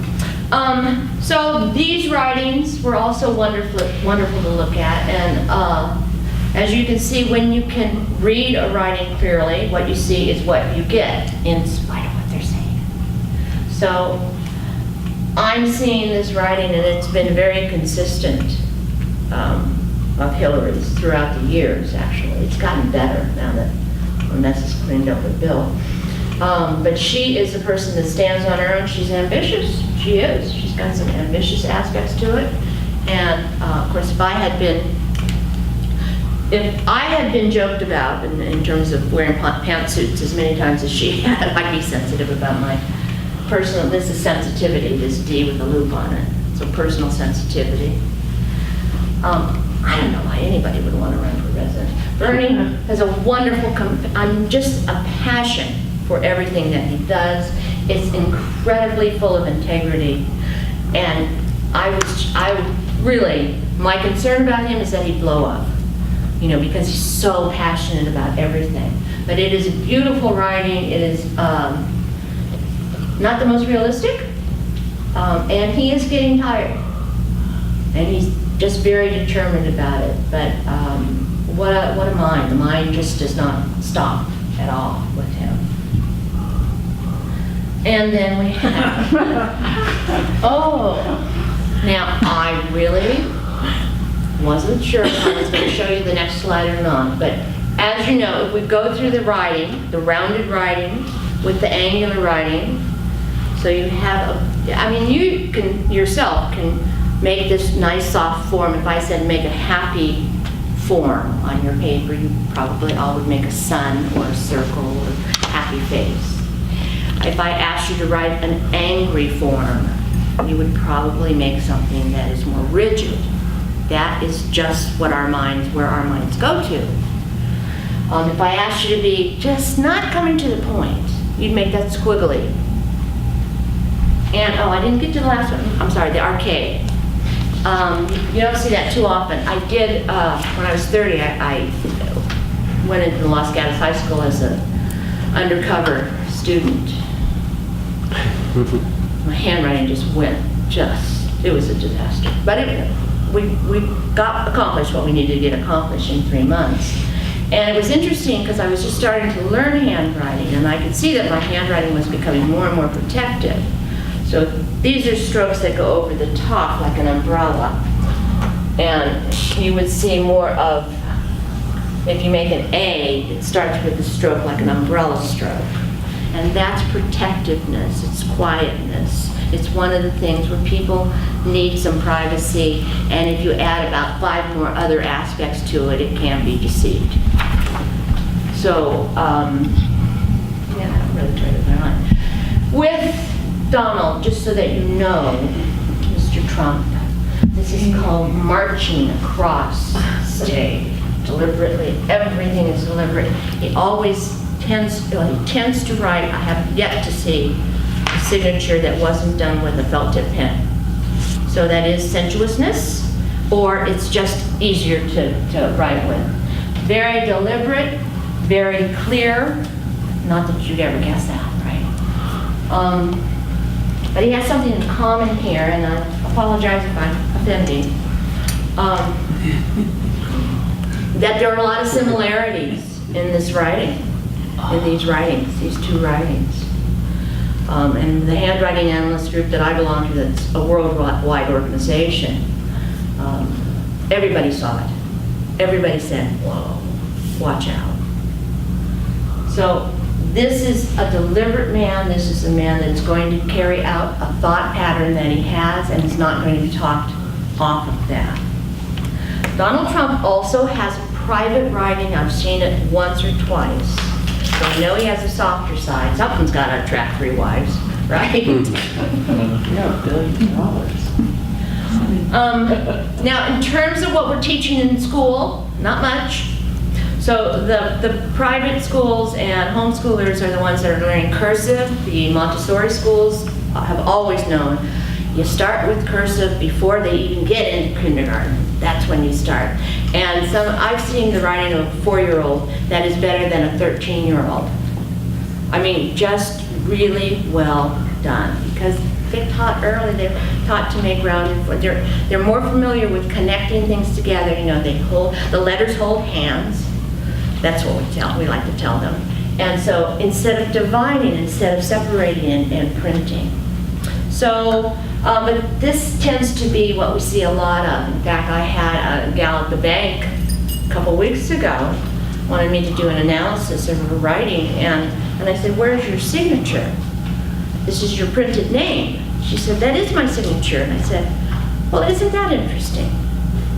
So these writings were also wonderful to look at, and as you can see, when you can read a writing clearly, what you see is what you get, in spite of what they're saying. So I'm seeing this writing, and it's been very consistent. Of Hillary's throughout the years, actually. It's gotten better now that our mess is cleaned up with Bill. But she is a person that stands on her own. She's ambitious. She is. She's got some ambitious aspects to it. And of course, if I had been joked about in terms of wearing pantsuits as many times as she had, I'd be sensitive about my personal, this is sensitivity, this D with a loop on it. So personal sensitivity. I don't know why anybody would want to run for president. Bernie has a wonderful, just a passion for everything that he does. It's incredibly full of integrity. And my concern about him is that he'd blow up. because he's so passionate about everything. But it is a beautiful writing. It is not the most realistic, and he is getting tired. And he's just very determined about it. But what a mind. The mind just does not stop at all with him. And then we have, now I really wasn't sure if I was going to show you the next slide or not, but as you know, if we go through the writing, the rounded writing with the angular writing, so you have you can yourself can make this nice soft form. If I said make a happy form on your paper, you probably all would make a sun or a circle or happy face. If I asked you to write an angry form, you would probably make something that is more rigid. That is just where our minds go to. If I asked you to be just not coming to the point, you'd make that squiggly. And, I didn't get to the last one. I'm sorry, the arcade. You don't see that too often. I did, when I was 30, I went into Los Gatos High School as an undercover student. My handwriting just went, it was a disaster. But we got accomplished what we needed to get accomplished in 3 months. And it was interesting because I was just starting to learn handwriting, and I could see that my handwriting was becoming more and more protected. So these are strokes that go over the top like an umbrella. And you would see more of, if you make an A, it starts with a stroke like an umbrella stroke. And that's protectiveness, it's quietness. It's one of the things where people need some privacy, and if you add about 5 more other aspects to it, it can be deceived. So, I don't really try to put on. With Donald, just so that you know, Mr. Trump, this is called marching across stage. Deliberately, everything is deliberate. He always tends to write. I have yet to see a signature that wasn't done with a felt tip pen. So that is sensuousness, or it's just easier to write with. Very deliberate, very clear. Not that you'd ever guess that, right? But he has something in common here, and I apologize if I'm offending. That there are a lot of similarities in this writing. In these writings, these 2 writings. And the handwriting analyst group that I belong to, that's a worldwide organization, everybody saw it. Everybody said, whoa, watch out. So this is a deliberate man. This is a man that's going to carry out a thought pattern that he has, and is not going to be talked off of that. Donald Trump also has private writing. I've seen it once or twice. So I know he has a softer side. Something's got to attract 3 wives, right? Yeah, $1 billion. Now, in terms of what we're teaching in school, not much. So the private schools and homeschoolers are the ones that are learning cursive. The Montessori schools have always known you start with cursive before they even get into kindergarten. That's when you start. And I've seen the writing of a 4-year-old that is better than a 13-year-old. I mean, just really well done, because they're taught early. They're taught to make rounded. They're more familiar with connecting things together. The letters hold hands. That's what we like to tell them. And so instead of dividing, instead of separating and printing. So, but this tends to be what we see a lot of. In fact, I had a gal at the bank a couple weeks ago wanted me to do an analysis of her writing, and I said, where's your signature? This is your printed name. She said, that is my signature. And I said, well, isn't that interesting?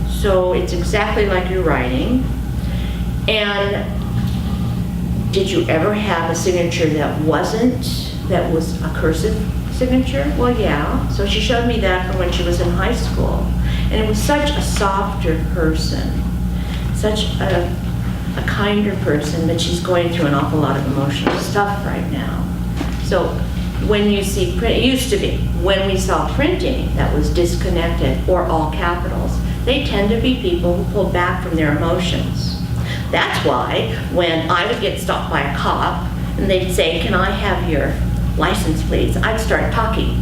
So it's exactly like your writing. And did you ever have a signature that was a cursive signature? Well, yeah. So she showed me that from when she was in high school. And it was such a softer person, such a kinder person, but she's going through an awful lot of emotional stuff right now. So when you see print, it used to be, when we saw printing that was disconnected or all capitals, they tend to be people who pull back from their emotions. That's why when I would get stopped by a cop and they'd say, "Can I have your license, please?" I'd start talking,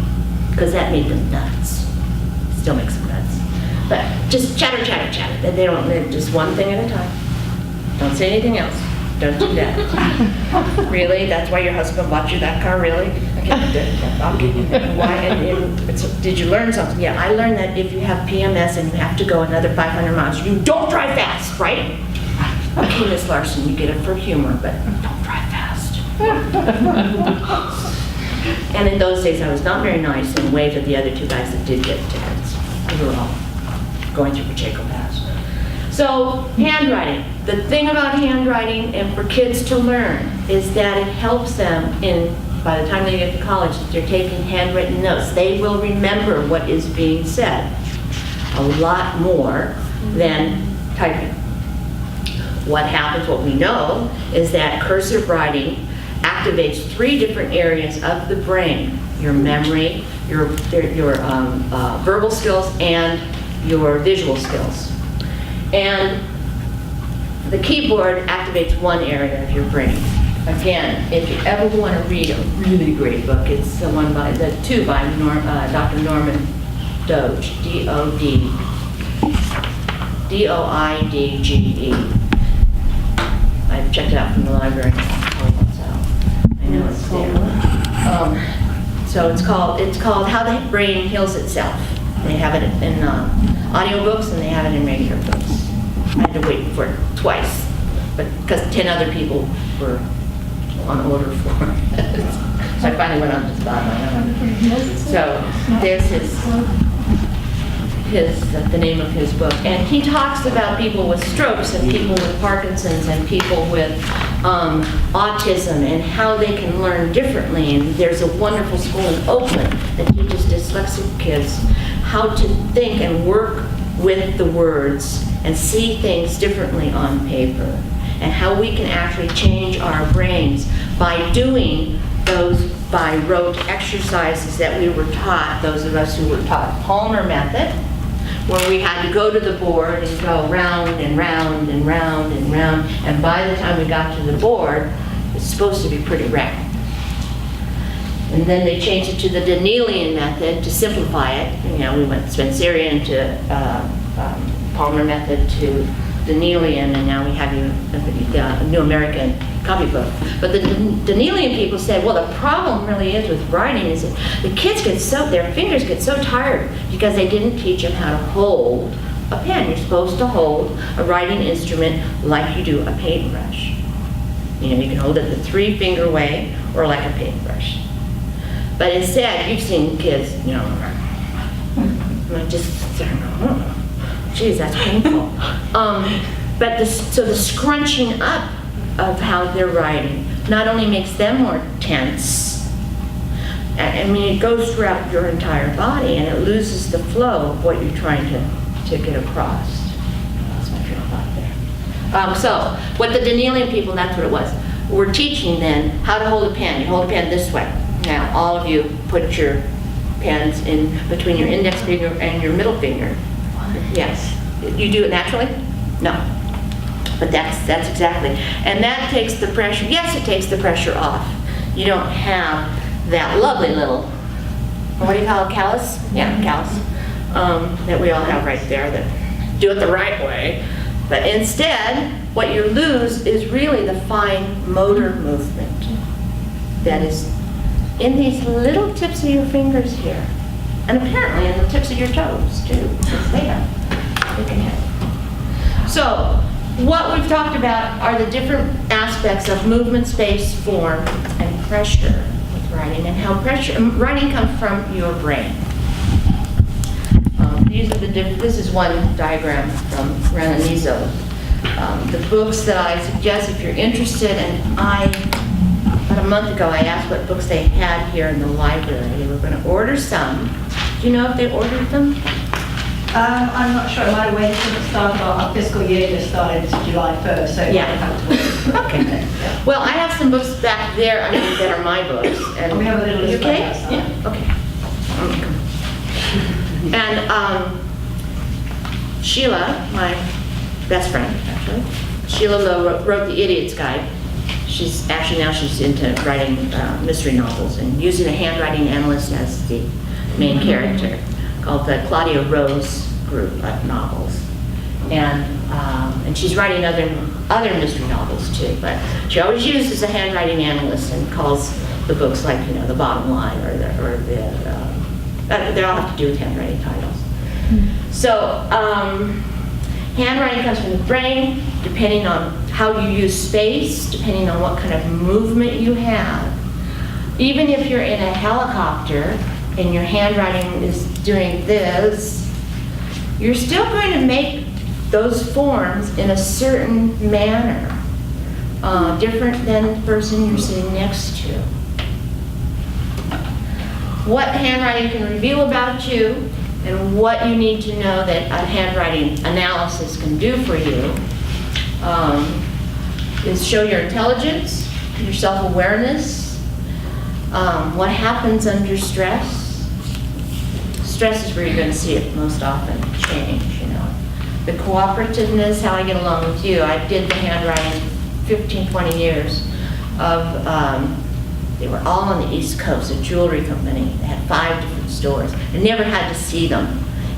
because that made them nuts. Still makes them nuts. But just chatter, chatter, chatter. They don't, they're just one thing at a time. Don't say anything else. Don't do that. Really? That's why your husband bought you that car? Really? Okay. Why? Did you learn something? Yeah, I learned that if you have PMS and you have to go another 500 miles, you don't drive fast, right? Okay, Miss Larson, you get it for humor, but don't drive fast. And in those days, I was not very nice and waved at the other two guys that did get tickets. We were all going through Pacheco Pass. So, handwriting. The thing about handwriting and for kids to learn is that it helps them by the time they get to college, if they're taking handwritten notes, they will remember what is being said a lot more than typing. What happens, what we know, is that cursive writing activates 3 different areas of the brain: your memory, your verbal skills, and your visual skills. And the keyboard activates 1 area of your brain. Again, if you ever want to read a really great book, it's the two by Dr. Norman Doidge, D-O-I-D-G-E. I've checked it out from the library. I know it's there. So it's called How the Brain Heals Itself. They have it in audiobooks and they have it in regular books. I had to wait for it twice, but because 10 other people were on order for it. So I finally went on to buy my own. So there's the name of his book. And he talks about people with strokes and people with Parkinson's and people with autism and how they can learn differently. And there's a wonderful school in Oakland that teaches dyslexic kids how to think and work with the words and see things differently on paper, and how we can actually change our brains by doing those by rote exercises that we were taught, those of us who were taught Palmer method, where we had to go to the board and go round and round and round and round, and by the time we got to the board, it's supposed to be pretty round. And then they changed it to the Danielian method to simplify it. You know, we went Spencerian to Palmer method to Danielian, and now we have the New American copybook. But the Danielian people said, well, the problem really is with writing is that the kids their fingers get so tired because they didn't teach them how to hold a pen. You're supposed to hold a writing instrument like you do a paintbrush. You know, you can hold it the 3-finger way or like a paintbrush. But instead, you've seen kids, you know, just, geez, that's painful. So the scrunching up of how they're writing not only makes them more tense, I mean, it goes throughout your entire body and it loses the flow of what you're trying to get across. That's my train of thought there. So what the Danielian people, that's what it was, were teaching then how to hold a pen. You hold a pen this way. Now, all of you put your pens in between your index finger and your middle finger. Yes. You do it naturally? No. But that's exactly. And that takes the pressure. Yes, it takes the pressure off. You don't have that lovely little, what do you call it, callus? Yeah, callus. That we all have right there that do it the right way. But instead, what you lose is really the fine motor movement that is in these little tips of your fingers here. And apparently in the tips of your toes, too, because they can have. So, what we've talked about are the different aspects of movement, space, form, and pressure with writing, and how writing comes from your brain. This is one diagram from Rananizo. The books that I suggest if you're interested, and about a month ago, I asked what books they had here in the library. They were going to order some. Do you know if they ordered them? I'm not sure. My way to start our fiscal year just started July 1st, so Yeah. Okay. Well, I have some books back there, that are my books. And we have a little list okay? outside. Yeah. Okay. And Sheila, my best friend, actually, Sheila Lowe wrote The Idiot's Guide. She's into writing mystery novels and using a handwriting analyst as the main character, called the Claudia Rose group of novels. And she's writing other mystery novels too, but she always uses a handwriting analyst and calls the books like, The Bottom Line they all have to do with handwriting titles. So handwriting comes from the brain, depending on how you use space, depending on what kind of movement you have. Even if you're in a helicopter and your handwriting is doing this, you're still going to make those forms in a certain manner, different than the person you're sitting next to. What handwriting can reveal about you and what you need to know that a handwriting analysis can do for you is show your intelligence, your self-awareness, what happens under stress. Stress is where you're going to see it most often change, The cooperativeness, how I get along with you. I did the handwriting 15, 20 years of, they were all on the East Coast, a jewelry company. They had 5 different stores. I never had to see them,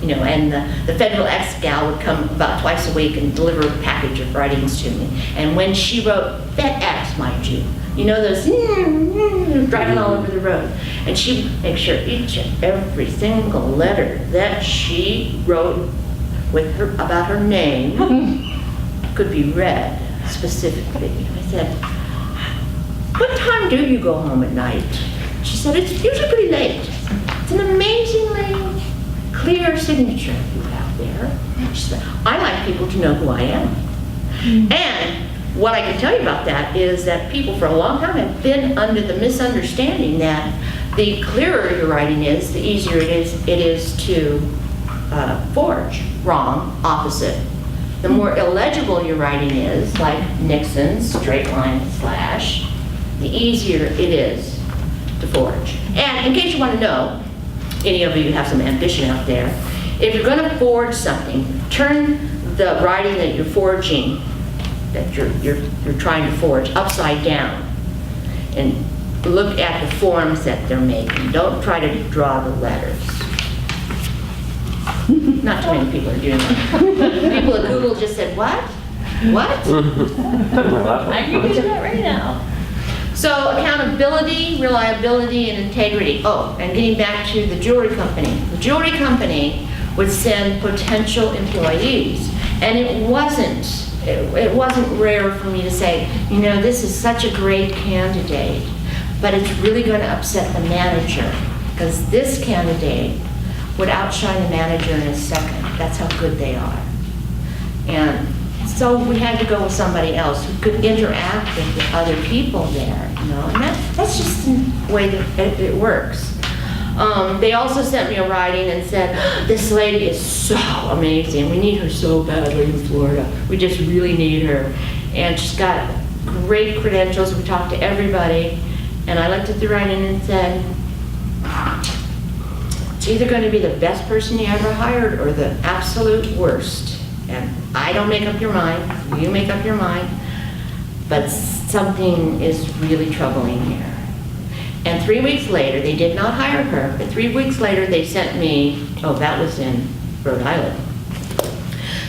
and the Federal X gal would come about twice a week and deliver a package of writings to me. And when she wrote FedEx, mind you, those driving all over the road. And she would make sure each and every single letter that she wrote with her about her name could be read specifically. I said, "What time do you go home at night?" She said, "It's usually pretty late." It's an amazingly clear signature you have there. She said, "I like people to know who I am." And what I can tell you about that is that people for a long time have been under the misunderstanding that the clearer your writing is, the easier it is to forge. Wrong, opposite. The more illegible your writing is, like Nixon's straight line slash, the easier it is to forge. And in case you want to know, any of you have some ambition out there, if you're going to forge something, turn the writing that you're forging, that you're trying to forge, upside down, and look at the forms that they're making. Don't try to draw the letters. Not too many people are doing that. People at Google just said, "What? What?" I can do that right now. So accountability, reliability, and integrity. Oh, and getting back to the jewelry company. The jewelry company would send potential employees, and it wasn't rare for me to say, this is such a great candidate, but it's really going to upset the manager, because this candidate would outshine the manager in a second. That's how good they are. And so we had to go with somebody else who could interact with the other people there, and that's just the way that it works. They also sent me a writing and said, "This lady is so amazing. We need her so badly in Florida. We just really need her. And she's got great credentials." We talked to everybody, and I looked at the writing and said, "It's either going to be the best person you ever hired or the absolute worst. And I don't make up your mind, you make up your mind, but something is really troubling here." And 3 weeks later, they did not hire her, but 3 weeks later they sent me, that was in Rhode Island.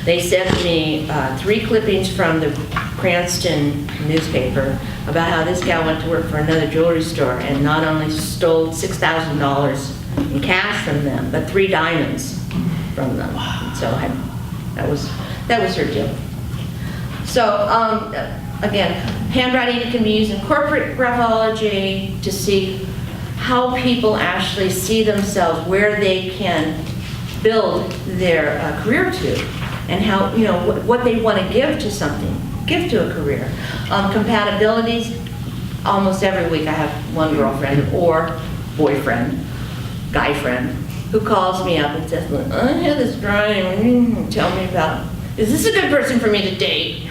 They sent me 3 clippings from the Cranston newspaper about how this gal went to work for another jewelry store and not only stole $6,000 in cash from them, but 3 diamonds from them. So that was her deal. So again, handwriting can be used in corporate graphology to see how people actually see themselves, where they can build their career to, and how, what they want to give to something, give to a career. Compatibilities, almost every week I have one girlfriend or boyfriend, guy friend, who calls me up and says, "Look, I had this drawing, tell me about, is this a good person for me to date?"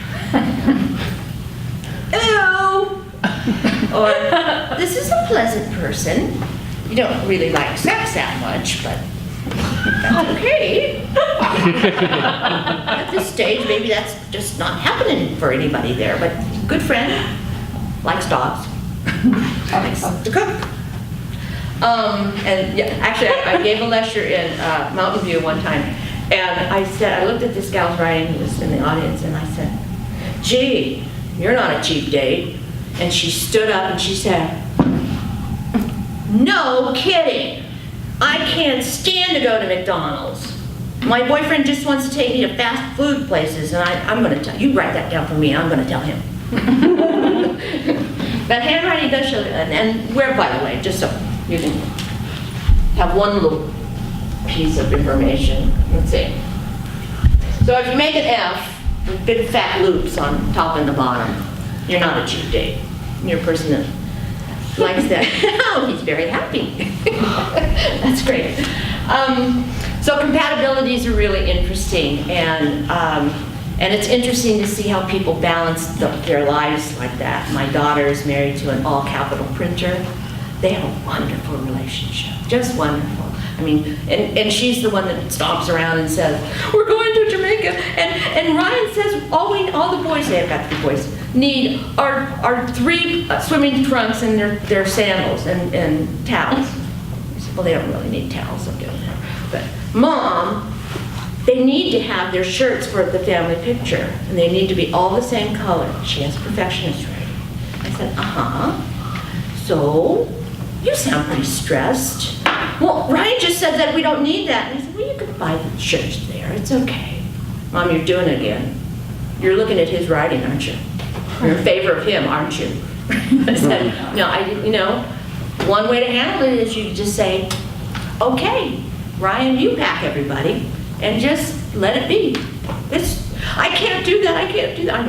Ew! Or, "This is a pleasant person. You don't really like sex that much, but Okay. At this stage, maybe that's just not happening for anybody there, but good friend, likes dogs, likes to cook. And yeah, actually, I gave a lecture in Mountain View one time, and I said, I looked at this gal's writing who was in the audience, and I said, gee, you're not a cheap date. And she stood up and she said, no kidding. I can't stand to go to McDonald's. My boyfriend just wants to take me to fast food places, and I'm going to tell you, write that down for me, I'm going to tell him. But handwriting does show, and where, by the way, just so you can have one little piece of information. Let's see. So if you make an F with big fat loops on top and the bottom, you're not a cheap date. You're a person that likes that. Oh, he's very happy. That's great. So compatibilities are really interesting, and it's interesting to see how people balance their lives like that. My daughter is married to an all-capital printer. They have a wonderful relationship, just wonderful. I mean, and she's the one that stomps around and says, we're going to Jamaica. And Ryan says, all the boys, they've got 3 boys, need are 3 swimming trunks and their sandals and towels. I said, well, they don't really need towels, I'm doing that. But Mom, they need to have their shirts for the family picture, and they need to be all the same color. She has perfectionist writing. I said, so you sound pretty stressed. Well, Ryan just said that we don't need that. And I said, well, you can buy the shirts there. It's okay. Mom, you're doing it again. You're looking at his writing, aren't you? You're in favor of him, aren't you? I said, no, one way to handle it is you just say, okay, Ryan, you pack everybody, and just let it be. I can't do that, I can't do that.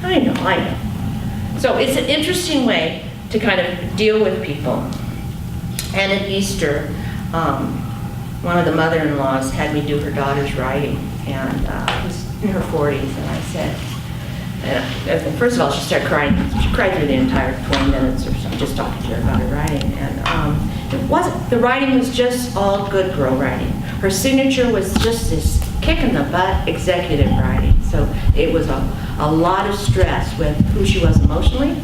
I know. So it's an interesting way to kind of deal with people. And at Easter, one of the mother-in-laws had me do her daughter's writing, and it was in her 40s, and I said, and first of all, she started crying. She cried through the entire 20 minutes or so, just talking to her about her writing. And the writing was just all good girl writing. Her signature was just this kick-in-the-butt executive writing. So it was a lot of stress with who she was emotionally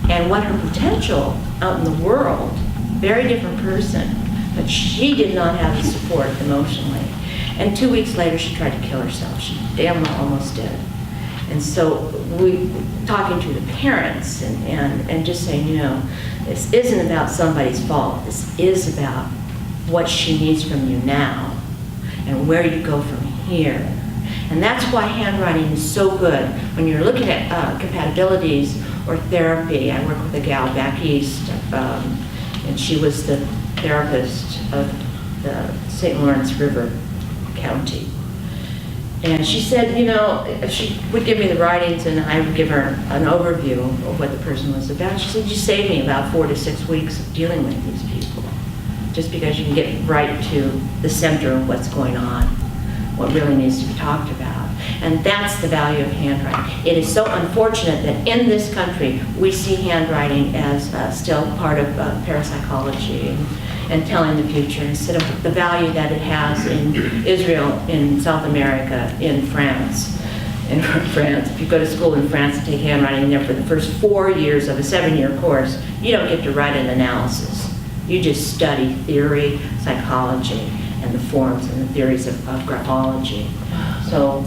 and what her potential out in the world. Very different person, but she did not have the support emotionally. And 2 weeks later, she tried to kill herself. She damn well almost did. And so talking to the parents and just saying, this isn't about somebody's fault. This is about what she needs from you now and where you go from here. And that's why handwriting is so good. When you're looking at compatibilities or therapy, I work with a gal back east, and she was the therapist of the St. Lawrence River County. And she said, she would give me the writings and I would give her an overview of what the person was about. She said, you saved me about 4 to 6 weeks of dealing with these people, just because you can get right to the center of what's going on, what really needs to be talked about. And that's the value of handwriting. It is so unfortunate that in this country, we see handwriting as still part of parapsychology and telling the future, instead of the value that it has in Israel, in South America, in France. In France, if you go to school in France and take handwriting there for the first 4 years of a 7-year course, you don't get to write an analysis. You just study theory, psychology, and the forms and the theories of graphology. So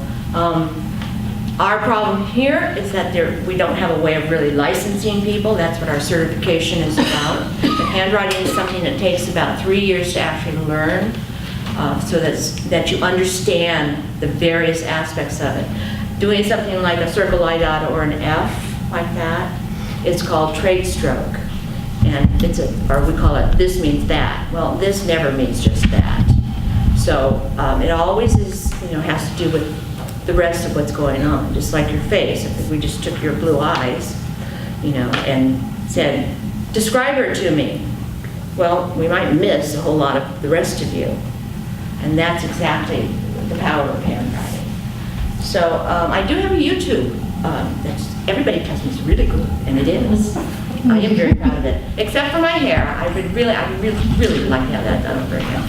our problem here is that we don't have a way of really licensing people. That's what our certification is about. The handwriting is something that takes about 3 years to actually learn, so that you understand the various aspects of it. Doing something like a circle, I dot, or an F like that, it's called trade stroke. And or we call it, this means that. Well, this never means just that. So it always is, has to do with the rest of what's going on, just like your face. If we just took your blue eyes, and said, describe her to me. Well, we might miss a whole lot of the rest of you. And that's exactly the power of handwriting. So I do have a YouTube. Everybody tells me it's really good, and it is. I am very proud of it. Except for my hair, I would really like to have that done over again.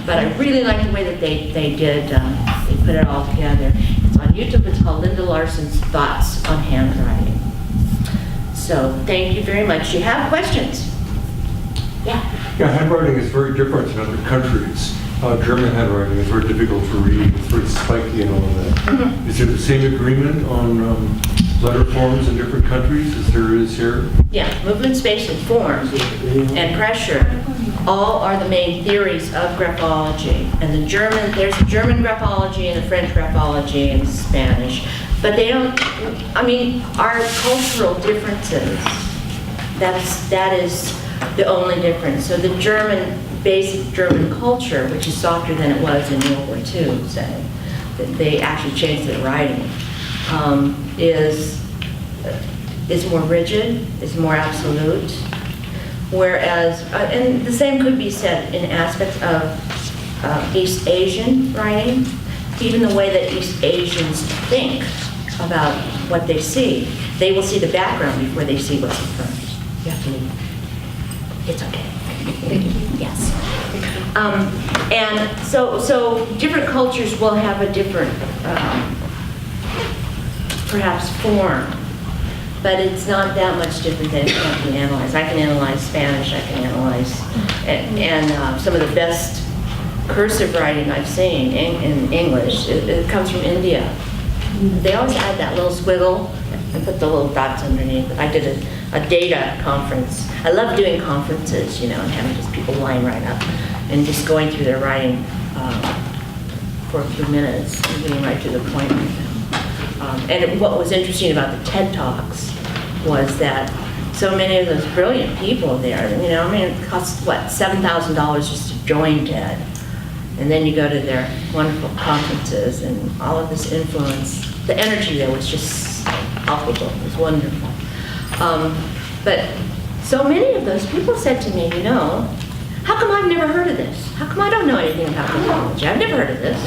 But I really like the way that they did, they put it all together. It's on YouTube. It's called Linda Larson's Thoughts on Handwriting. So thank you very much. You have questions? Yeah. Yeah, handwriting is very different in other countries. German handwriting is very difficult to read. It's very spiky and all of that. Mm-hmm. Is there the same agreement on letter forms in different countries as there is here? Yeah, movement, space, and form, and pressure, all are the main theories of graphology. And the German, there's a German graphology and a French graphology and Spanish. But they don't, I mean, our cultural differences, that is the only difference. So the German, basic German culture, which is softer than it was in World War II, say, that they actually changed their writing, is more rigid, is more absolute. Whereas, and the same could be said in aspects of East Asian writing, even the way that East Asians think about what they see. They will see the background before they see what's in front. You have to leave. It's okay. Yes. And so different cultures will have a different, perhaps, form. But it's not that much different than it can be analyzed. I can analyze Spanish, I can analyze, and some of the best cursive writing I've seen in English, it comes from India. They always add that little squiggle and put the little dots underneath. I did a data conference. I love doing conferences, you know, and having just people line right up and just going through their writing for a few minutes and getting right to the point with them. And what was interesting about the TED Talks was that so many of those brilliant people there, you know, I mean, it costs, what, $7,000 just to join TED. And then you go to their wonderful conferences and all of this influence. The energy there was just palpable. It was wonderful. But so many of those people said to me, you know, how come I've never heard of this? How come I don't know anything about graphology? I've never heard of this.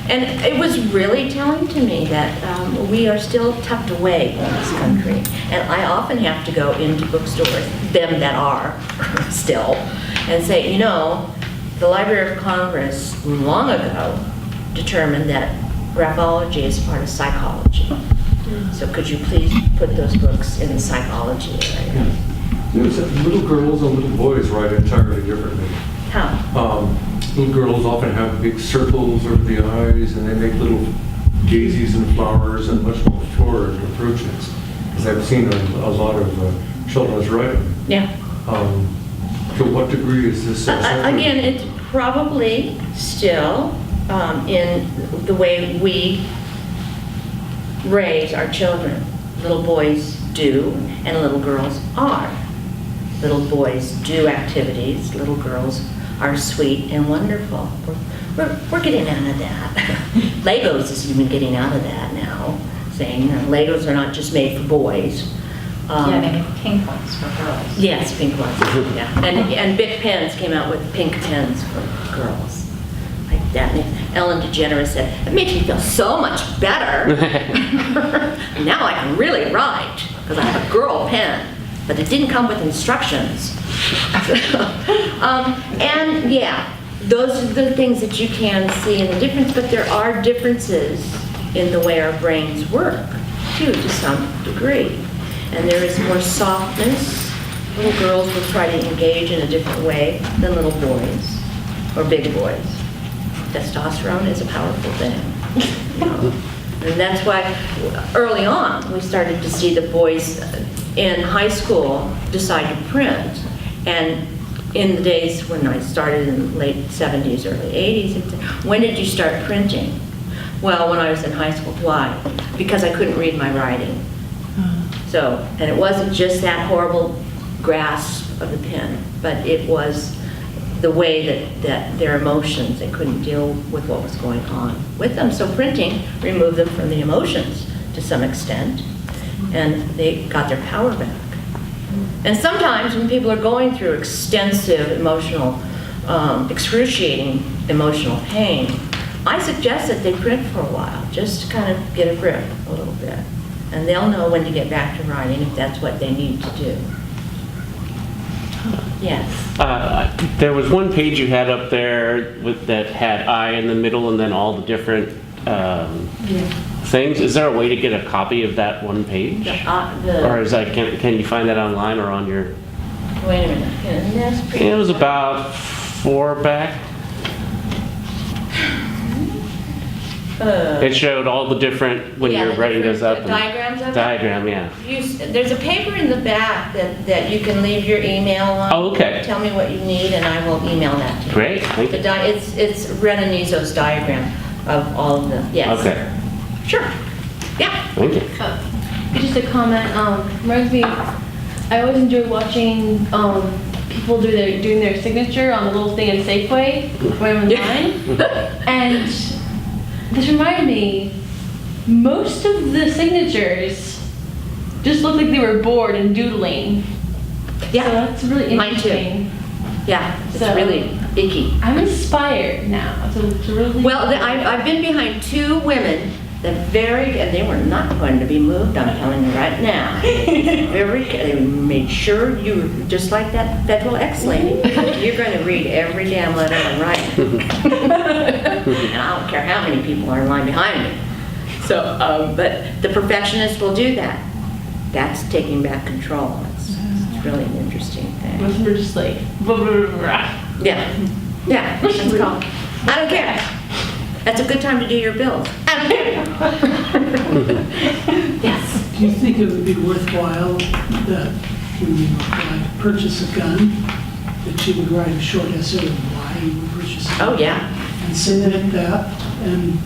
And it was really telling to me that we are still tucked away in this country. And I often have to go into bookstores, them that are still, and say, you know, the Library of Congress long ago determined that graphology is part of psychology. So could you please put those books in the psychology area? There's little girls and little boys write entirely differently. How? Little girls often have big circles over the eyes, and they make little daisies and flowers and much more florid approaches, as I've seen a lot of children's writing. Yeah. To what degree is this? Again, it's probably still in the way we raise our children. Little boys do, and little girls are. Little boys do activities, little girls are sweet and wonderful. We're getting out of that. Legos is even getting out of that now, saying Legos are not just made for boys. Yeah, they make pink ones for girls. Yes, pink ones, yeah. And Bic pens came out with pink pens for girls. Like that. And Ellen DeGeneres said, it makes me feel so much better. Now I can really write, because I have a girl pen. But it didn't come with instructions. And yeah, those are the things that you can see in the difference, but there are differences in the way our brains work, too, to some degree. And there is more softness. Little girls will try to engage in a different way than little boys, or big boys. Testosterone is a powerful thing. You know? And that's why early on we started to see the boys in high school decide to print. And in the days when I started in the late 70s, early 80s, when did you start printing? Well, when I was in high school. Why? Because I couldn't read my writing. So, and it wasn't just that horrible grasp of the pen, but it was the way that their emotions, they couldn't deal with what was going on with them. So printing removed them from the emotions to some extent, and they got their power back. And sometimes when people are going through extensive emotional, excruciating emotional pain, I suggest that they print for a while, just to kind of get a grip a little bit. And they'll know when to get back to writing if that's what they need to do. Yes. There was one page you had up there that had I in the middle and then all the different things. Is there a way to get a copy of that one page? Or is that, can you find that online or on your... Wait a minute. And that's pretty- It was about 4 back. It showed all the different, when Yeah, your the writing goes up. different diagrams of it? Diagram, yeah. There's a paper in the back that you can leave your email on. Oh, okay. Tell me what you need and I will email that to you. Great, thank you. It's Renanizo's diagram of all of them, yes. Okay, Sure, yeah. thank you. Just a comment, reminds me, I always enjoy watching people doing their signature on the little thing in Safeway when I'm in line. And this reminded me, most of the signatures just look like they were bored and doodling. Yeah. So that's really Mine too. interesting. Yeah, it's So- really icky. I'm inspired now to really... Well, I've been behind 2 women that and they were not going to be moved, I'm telling you right now. They made sure you were just like that federal ex-lady. You're going to read every damn letter I write. And I don't care how many people are in line behind me. So, but the perfectionist will do that. That's taking back control. It's really an interesting thing. Most of them are just like, blah, blah, blah, blah. Yeah, yeah, that's called. I don't care. That's a good time to do your bills. I don't care. Yes. Do you think it would be worthwhile that when you apply to purchase a gun, that you would write a short essay of why you would purchase a gun? Oh, yeah, And submit that, and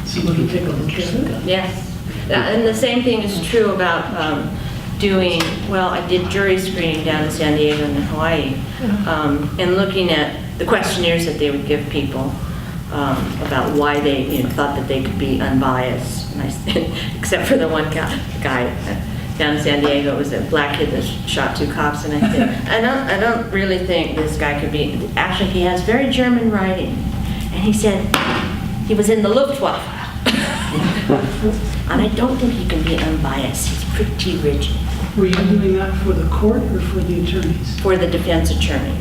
somebody will take a look at it? yes. And the same thing is true about I did jury screening down in San Diego and Hawaii, and looking at the questionnaires that they would give people about why they thought that they could be unbiased. And I said, except for the one guy down in San Diego, it was a black kid that shot 2 cops, and I said, I don't really think this guy could be. Actually, he has very German writing, and he said he was in the Luftwaffe, and I don't think he can be unbiased. He's pretty rigid. Were you doing that for the court or for the attorneys? For the defense attorney.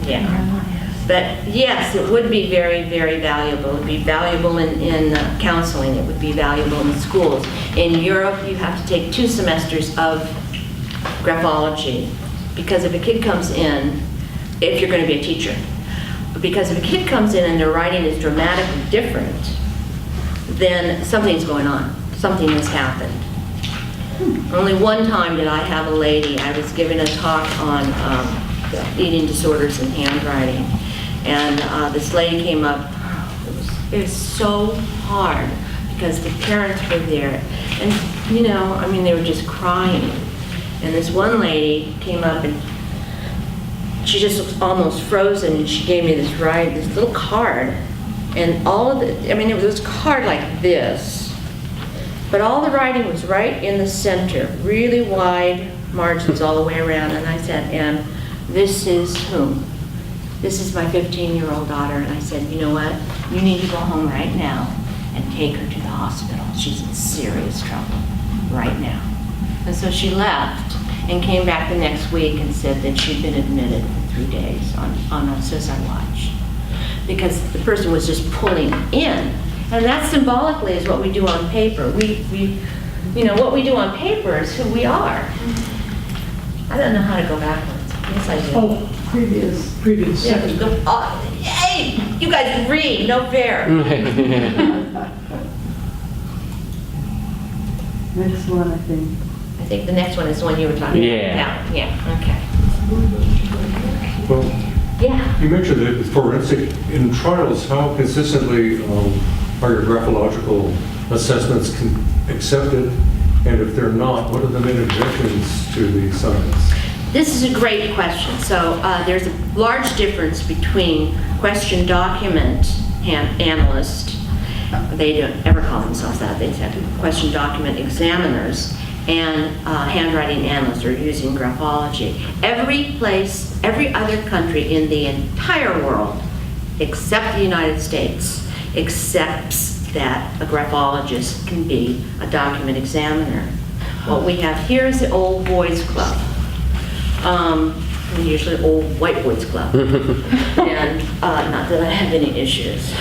Yeah. But yes, it would be very, very valuable. It would be valuable in counseling. It would be valuable in schools. In Europe, you have to take 2 semesters of graphology, because if a kid comes in, if you're going to be a teacher, because if a kid comes in and their writing is dramatically different, then something's going on. Something has happened. Only one time did I have a lady, I was giving a talk on eating disorders and handwriting. And this lady came up, it was so hard because the parents were there. And, they were just crying. And this one lady came up and she just looked almost frozen, and she gave me this little card. And all of it was a card like this. But all the writing was right in the center, really wide margins all the way around. And I said, and this is whom? This is my 15-year-old daughter. And I said, you know what? You need to go home right now and take her to the hospital. She's in serious trouble right now. And so she left and came back the next week and said that she'd been admitted for 3 days on a suicide watch, because the person was just pulling in. And that symbolically is what we do on paper. What we do on paper is who we are. I don't know how to go backwards. Yes, I do. Oh, previous Yeah, second. hey, you guys read, no fair. Next one, I think. I think the next one is the one you were talking Yeah. about. Yeah, okay. Well, Yeah. you mentioned that forensic, in trials, how consistently are your graphological assessments accepted? And if they're not, what are the main objections to the science? This is a great question. So there's a large difference between question document analyst, they don't ever call themselves that, they have question document examiners, and handwriting analysts are using graphology. Every other country in the entire world, except the United States, accepts that a graphologist can be a document examiner. What we have here is the old boys club. Usually old white boys club. And not that I have any issues.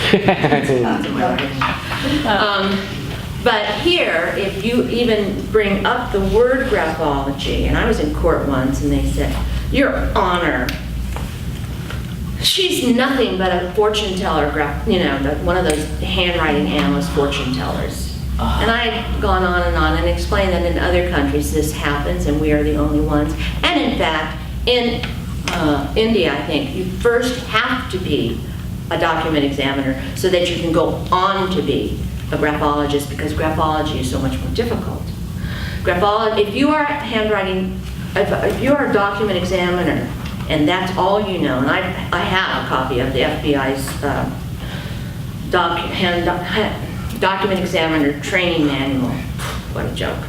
But here, if you even bring up the word graphology, and I was in court once and they said, Your Honor, she's nothing but a fortune teller, one of those handwriting analyst fortune tellers. And I've gone on and explained that in other countries this happens and we are the only ones. And in fact, in India, I think, you first have to be a document examiner so that you can go on to be a graphologist, because graphology is so much more difficult. If you are if you are a document examiner and that's all you know, and I have a copy of the FBI's document examiner training manual. What a joke.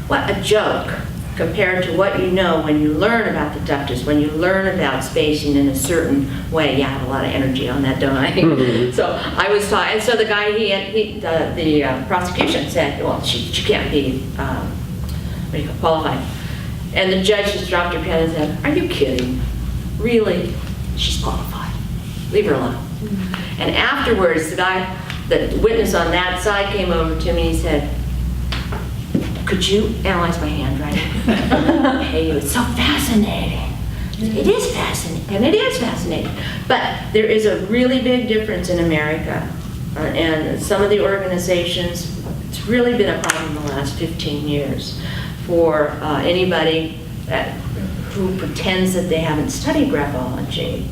What a joke compared to what you know when you learn about deductives, when you learn about spacing in a certain way. Yeah, I have a lot of energy on that, don't I? So I was taught, and so the guy, the prosecution said, well, she can't be qualified. And the judge just dropped her pen and said, are you kidding? Really? She's qualified. Leave her alone. And afterwards, the witness on that side came over to me and he said, could you analyze my handwriting? Hey, it's so fascinating. It is fascinating, and it is fascinating. But there is a really big difference in America. And some of the organizations, it's really been a problem in the last 15 years for anybody who pretends that they haven't studied graphology,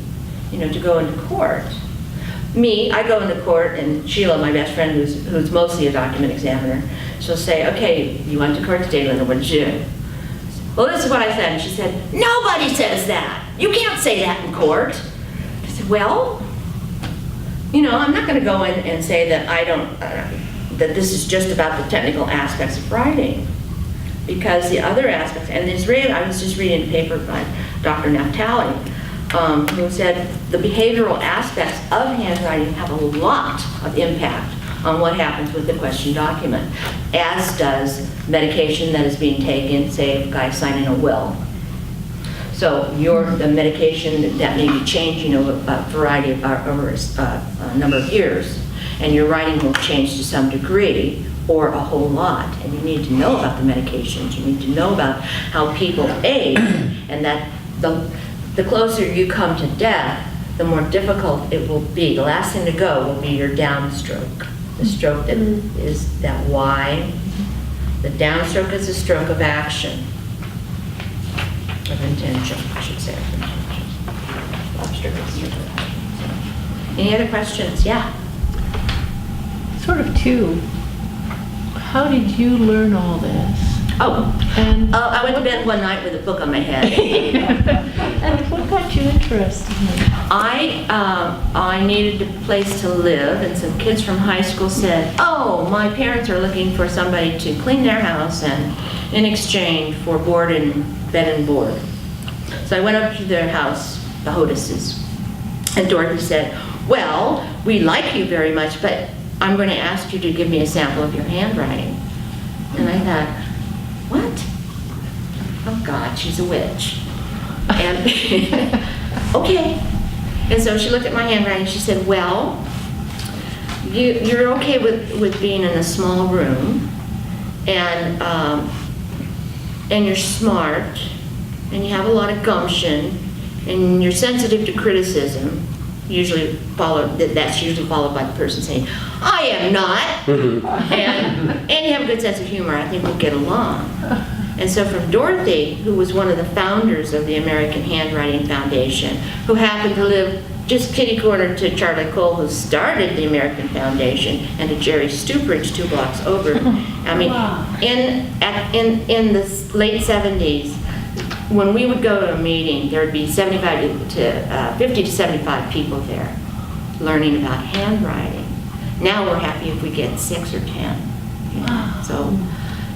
to go into court. Me, I go into court, and Sheila, my best friend, who's mostly a document examiner, she'll say, okay, you went to court today, Linda, what did you do? Well, this is what I said. And she said, nobody says that. You can't say that in court. I said, well, I'm not going to go in and say that that this is just about the technical aspects of writing. Because the other aspects, and I was just reading a paper by Dr. Naftali, who said the behavioral aspects of handwriting have a lot of impact on what happens with the question document, as does medication that is being taken, say, a guy signing a will. So the medication that may be changing over a variety of, over a number of years, and your writing will change to some degree or a whole lot, and you need to know about the medications, you need to know about how people age, and that the closer you come to death, the more difficult it will be. The last thing to go will be your downstroke. The stroke that is that Y. The downstroke is a stroke of action. Of intention, I should say. Of intention. Upstroke is a stroke of action. Any other questions? Yeah. Sort of two. How did you learn all this? And I went to bed one night with a book on my head. And what got you interested in it? I needed a place to live, and some kids from high school said, oh, my parents are looking for somebody to clean their house and in exchange for board and bed and board. So I went up to their house, the Hoduses, and Dorothy said, well, we like you very much, but I'm going to ask you to give me a sample of your handwriting. And I thought, what? Oh God, she's a witch. And okay. And so she looked at my handwriting. She said, well, you're okay with being in a small room, and you're smart, and you have a lot of gumption, and you're sensitive to criticism. That's usually followed by the person saying, I am not. And you have a good sense of humor. I think we'll get along. And so from Dorothy, who was one of the founders of the American Handwriting Foundation, who happened to live just kitty corner to Charlie Cole, who started the American Foundation, and to Jerry Stupridge 2 blocks over. I mean, in the late 70s, when we would go to a meeting, there would be 50 to 75 people there learning about handwriting. Now we're happy if we get 6 or 10.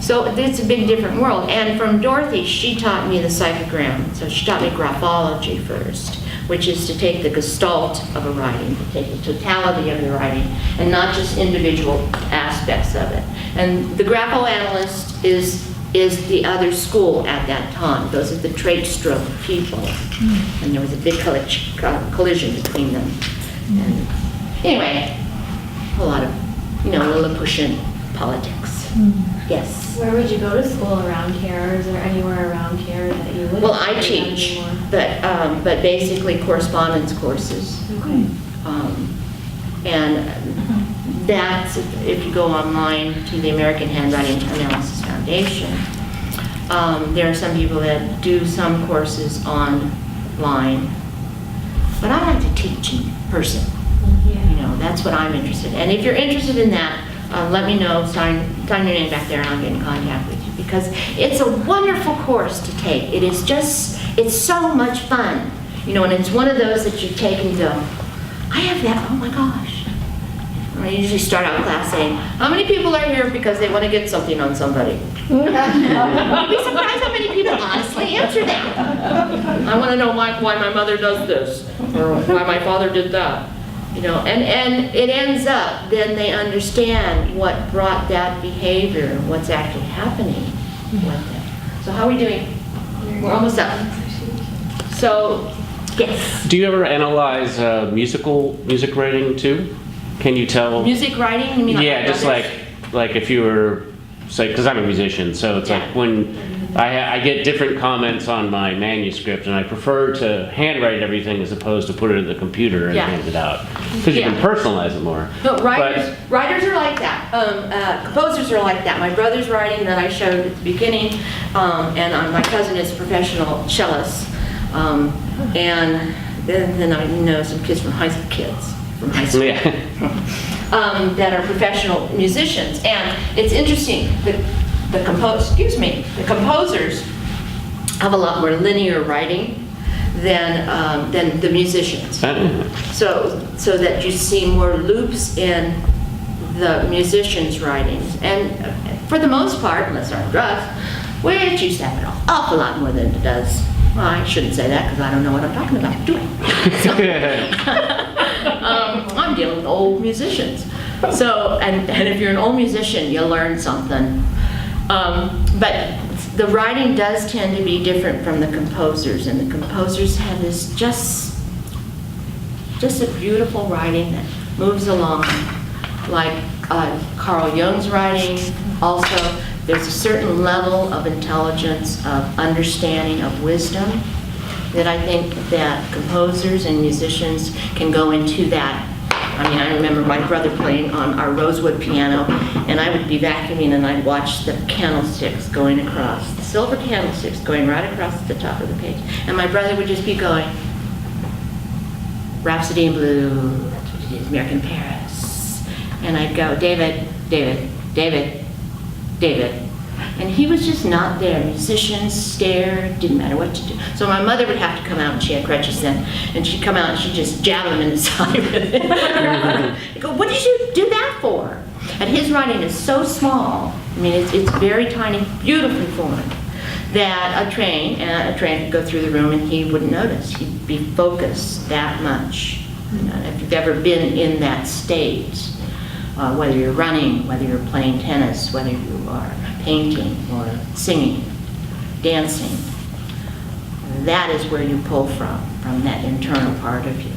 So it's a big different world. And from Dorothy, she taught me the psychogram. So she taught me graphology first. which is to take the gestalt of a writing, to take the totality of the writing, and not just individual aspects of it. And the graphoanalyst is the other school at that time. Those are the trait stroke people. And there was a big collision between them. And anyway, a lot of, Lilliputian politics. Yes. Where would you go to school around here, or is there anywhere around here that you would? Well, I teach, but basically correspondence courses. Okay. And that's, if you go online to the American Handwriting Analysis Foundation, there are some people that do some courses online, but I like to teach in person. That's what I'm interested in. And if you're interested in that, let me know, sign your name back there, and I'll get in contact with you, because it's a wonderful course to take. It's so much fun, and it's one of those that you take and go, I have that, oh my gosh. And I usually start out class saying, how many people are here because they want to get something on somebody? You'd be surprised how many people honestly answer that. I want to know why my mother does this, or why my father did that. And it ends up, then they understand what brought that behavior, what's actually happening with it. So how are we doing? We're almost up. So, yes. Do you ever analyze music writing too? Can you tell? Music writing? You mean Yeah, just others? like if you were, say, because I'm a musician, so it's like when I get different comments on my manuscript, and I prefer to handwrite everything as opposed to put it in the computer and hand it out, because you can personalize it more. No, writers are like that. Composers are like that. My brother's writing that I showed at the beginning, and my cousin is a professional cellist, and then I know some kids from high school. That are professional musicians, and it's interesting. The composers have a lot more linear writing than the musicians. So that you see more loops in the musicians' writings, and for the most part, unless they're on drugs, which used to happen an awful lot more than it does. Well, I shouldn't say that because I don't know what I'm talking about doing. I'm dealing with old musicians. So, and if you're an old musician, you learn something. But the writing does tend to be different from the composers, and the composers have this just a beautiful writing that moves along, like Carl Jung's writing. Also, there's a certain level of intelligence, of understanding, of wisdom that I think that composers and musicians can go into that. I mean, I remember my brother playing on our rosewood piano, and I would be vacuuming and I'd watch the candlesticks going across, the silver candlesticks going right across the top of the page. And my brother would just be going, Rhapsody in Blue, that's what it is, American Paris. And I'd go, David, David, David, David. And he was just not there. Musicians stared, didn't matter what to do. So my mother would have to come out, and she had crutches then, and she'd come out and she'd just jab him in the side with it. I go, what did you do that for? And his writing is so small, I mean, it's very tiny, beautifully formed, that a train could go through the room and he wouldn't notice. He'd be focused that much. If you've ever been in that state, whether you're running, whether you're playing tennis, whether you are painting or singing, dancing, that is where you pull from that internal part of you.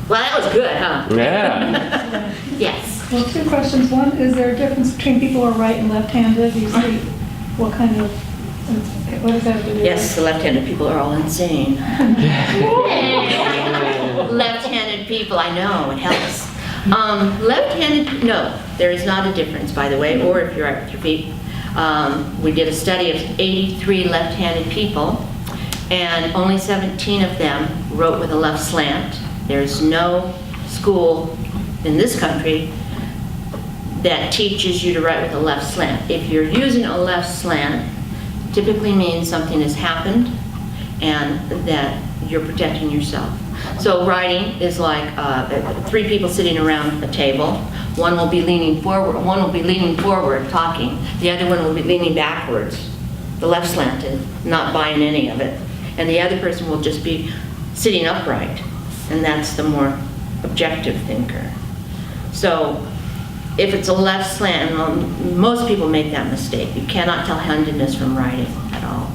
Well, that was good, huh? Yeah. Yes. Well, two questions. One, is there a difference between people who are right and left-handed? Do you see what kind of, what does that have to do with? Yes, the left-handed people are all insane. Left-handed people, I know, it helps. Left-handed, no, there is not a difference, by the way, or if you're right with your feet. We did a study of 83 left-handed people, and only 17 of them wrote with a left slant. There's no school in this country that teaches you to write with a left slant. If you're using a left slant, typically means something has happened and that you're protecting yourself. So writing is like three people sitting around a table. One will be leaning forward, talking. The other one will be leaning backwards, the left slanted, not buying any of it. And the other person will just be sitting upright, and that's the more objective thinker. So if it's a left slant, and most people make that mistake. You cannot tell handedness from writing at all.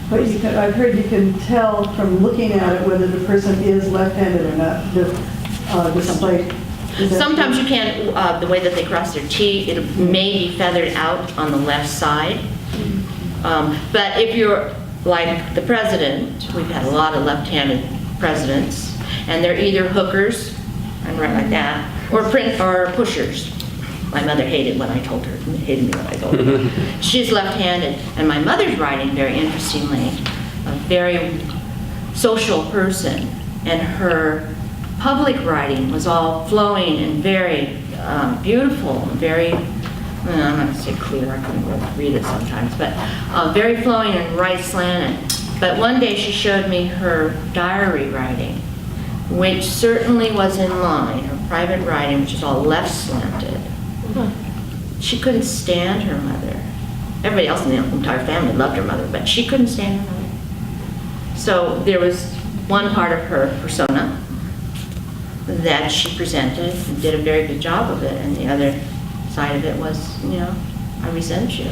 But I've heard you can tell from looking at it whether the person is left-handed or not, displayed. Sometimes you can, the way that they cross their T, it may be feathered out on the left side. But if you're like the president, we've had a lot of left-handed presidents, and they're either hookers, and write like that, or pushers. My mother hated me when I told her. She's left-handed, and my mother's writing, very interestingly, a very social person, and her public writing was all flowing and very beautiful, very, I'm not going to say clear, I couldn't really read it sometimes, but very flowing and right slanted. But one day she showed me her diary writing, which certainly was in line, her private writing, which is all left slanted. She couldn't stand her mother. Everybody else in the entire family loved her mother, but she couldn't stand her mother. So there was one part of her persona that she presented and did a very good job of it, and the other side of it was, I resent you.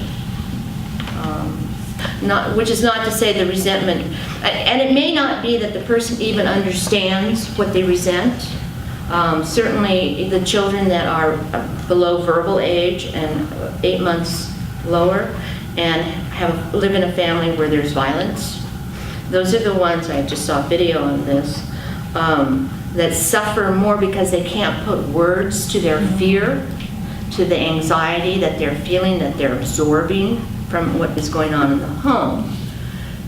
Which is not to say the resentment, and it may not be that the person even understands what they resent. Certainly the children that are below verbal age and 8 months lower and live in a family where there's violence, those are the ones, I just saw a video on this, that suffer more because they can't put words to their fear, to the anxiety that they're feeling, that they're absorbing from what is going on in the home.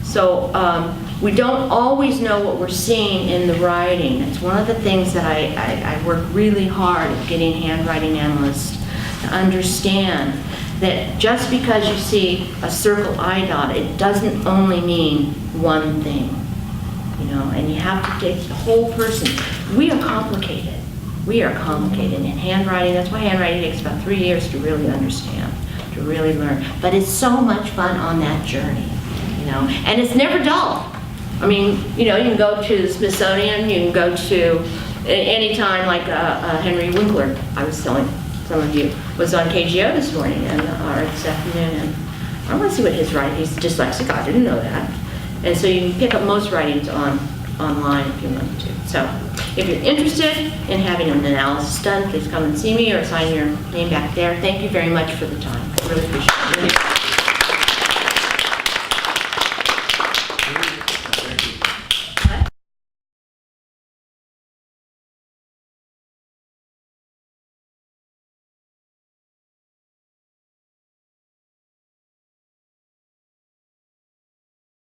So we don't always know what we're seeing in the writing. It's one of the things that I work really hard at getting handwriting analysts to understand, that just because you see a circle I dot, it doesn't only mean one thing, and you have to take the whole person. We are complicated. We are complicated in handwriting. That's why handwriting takes about 3 years to really understand, to really learn. But it's so much fun on that journey, and it's never dull. I mean, you can go to the Smithsonian, you can go to any time, like Henry Winkler, I was telling some of you, was on KGO this morning or this afternoon, and I want to see what his writing, he's dyslexic, I didn't know that. And so you can pick up most writings online if you want to. So if you're interested in having an analysis done, please come and see me or sign your name back there. Thank you very much for the time. I really appreciate it.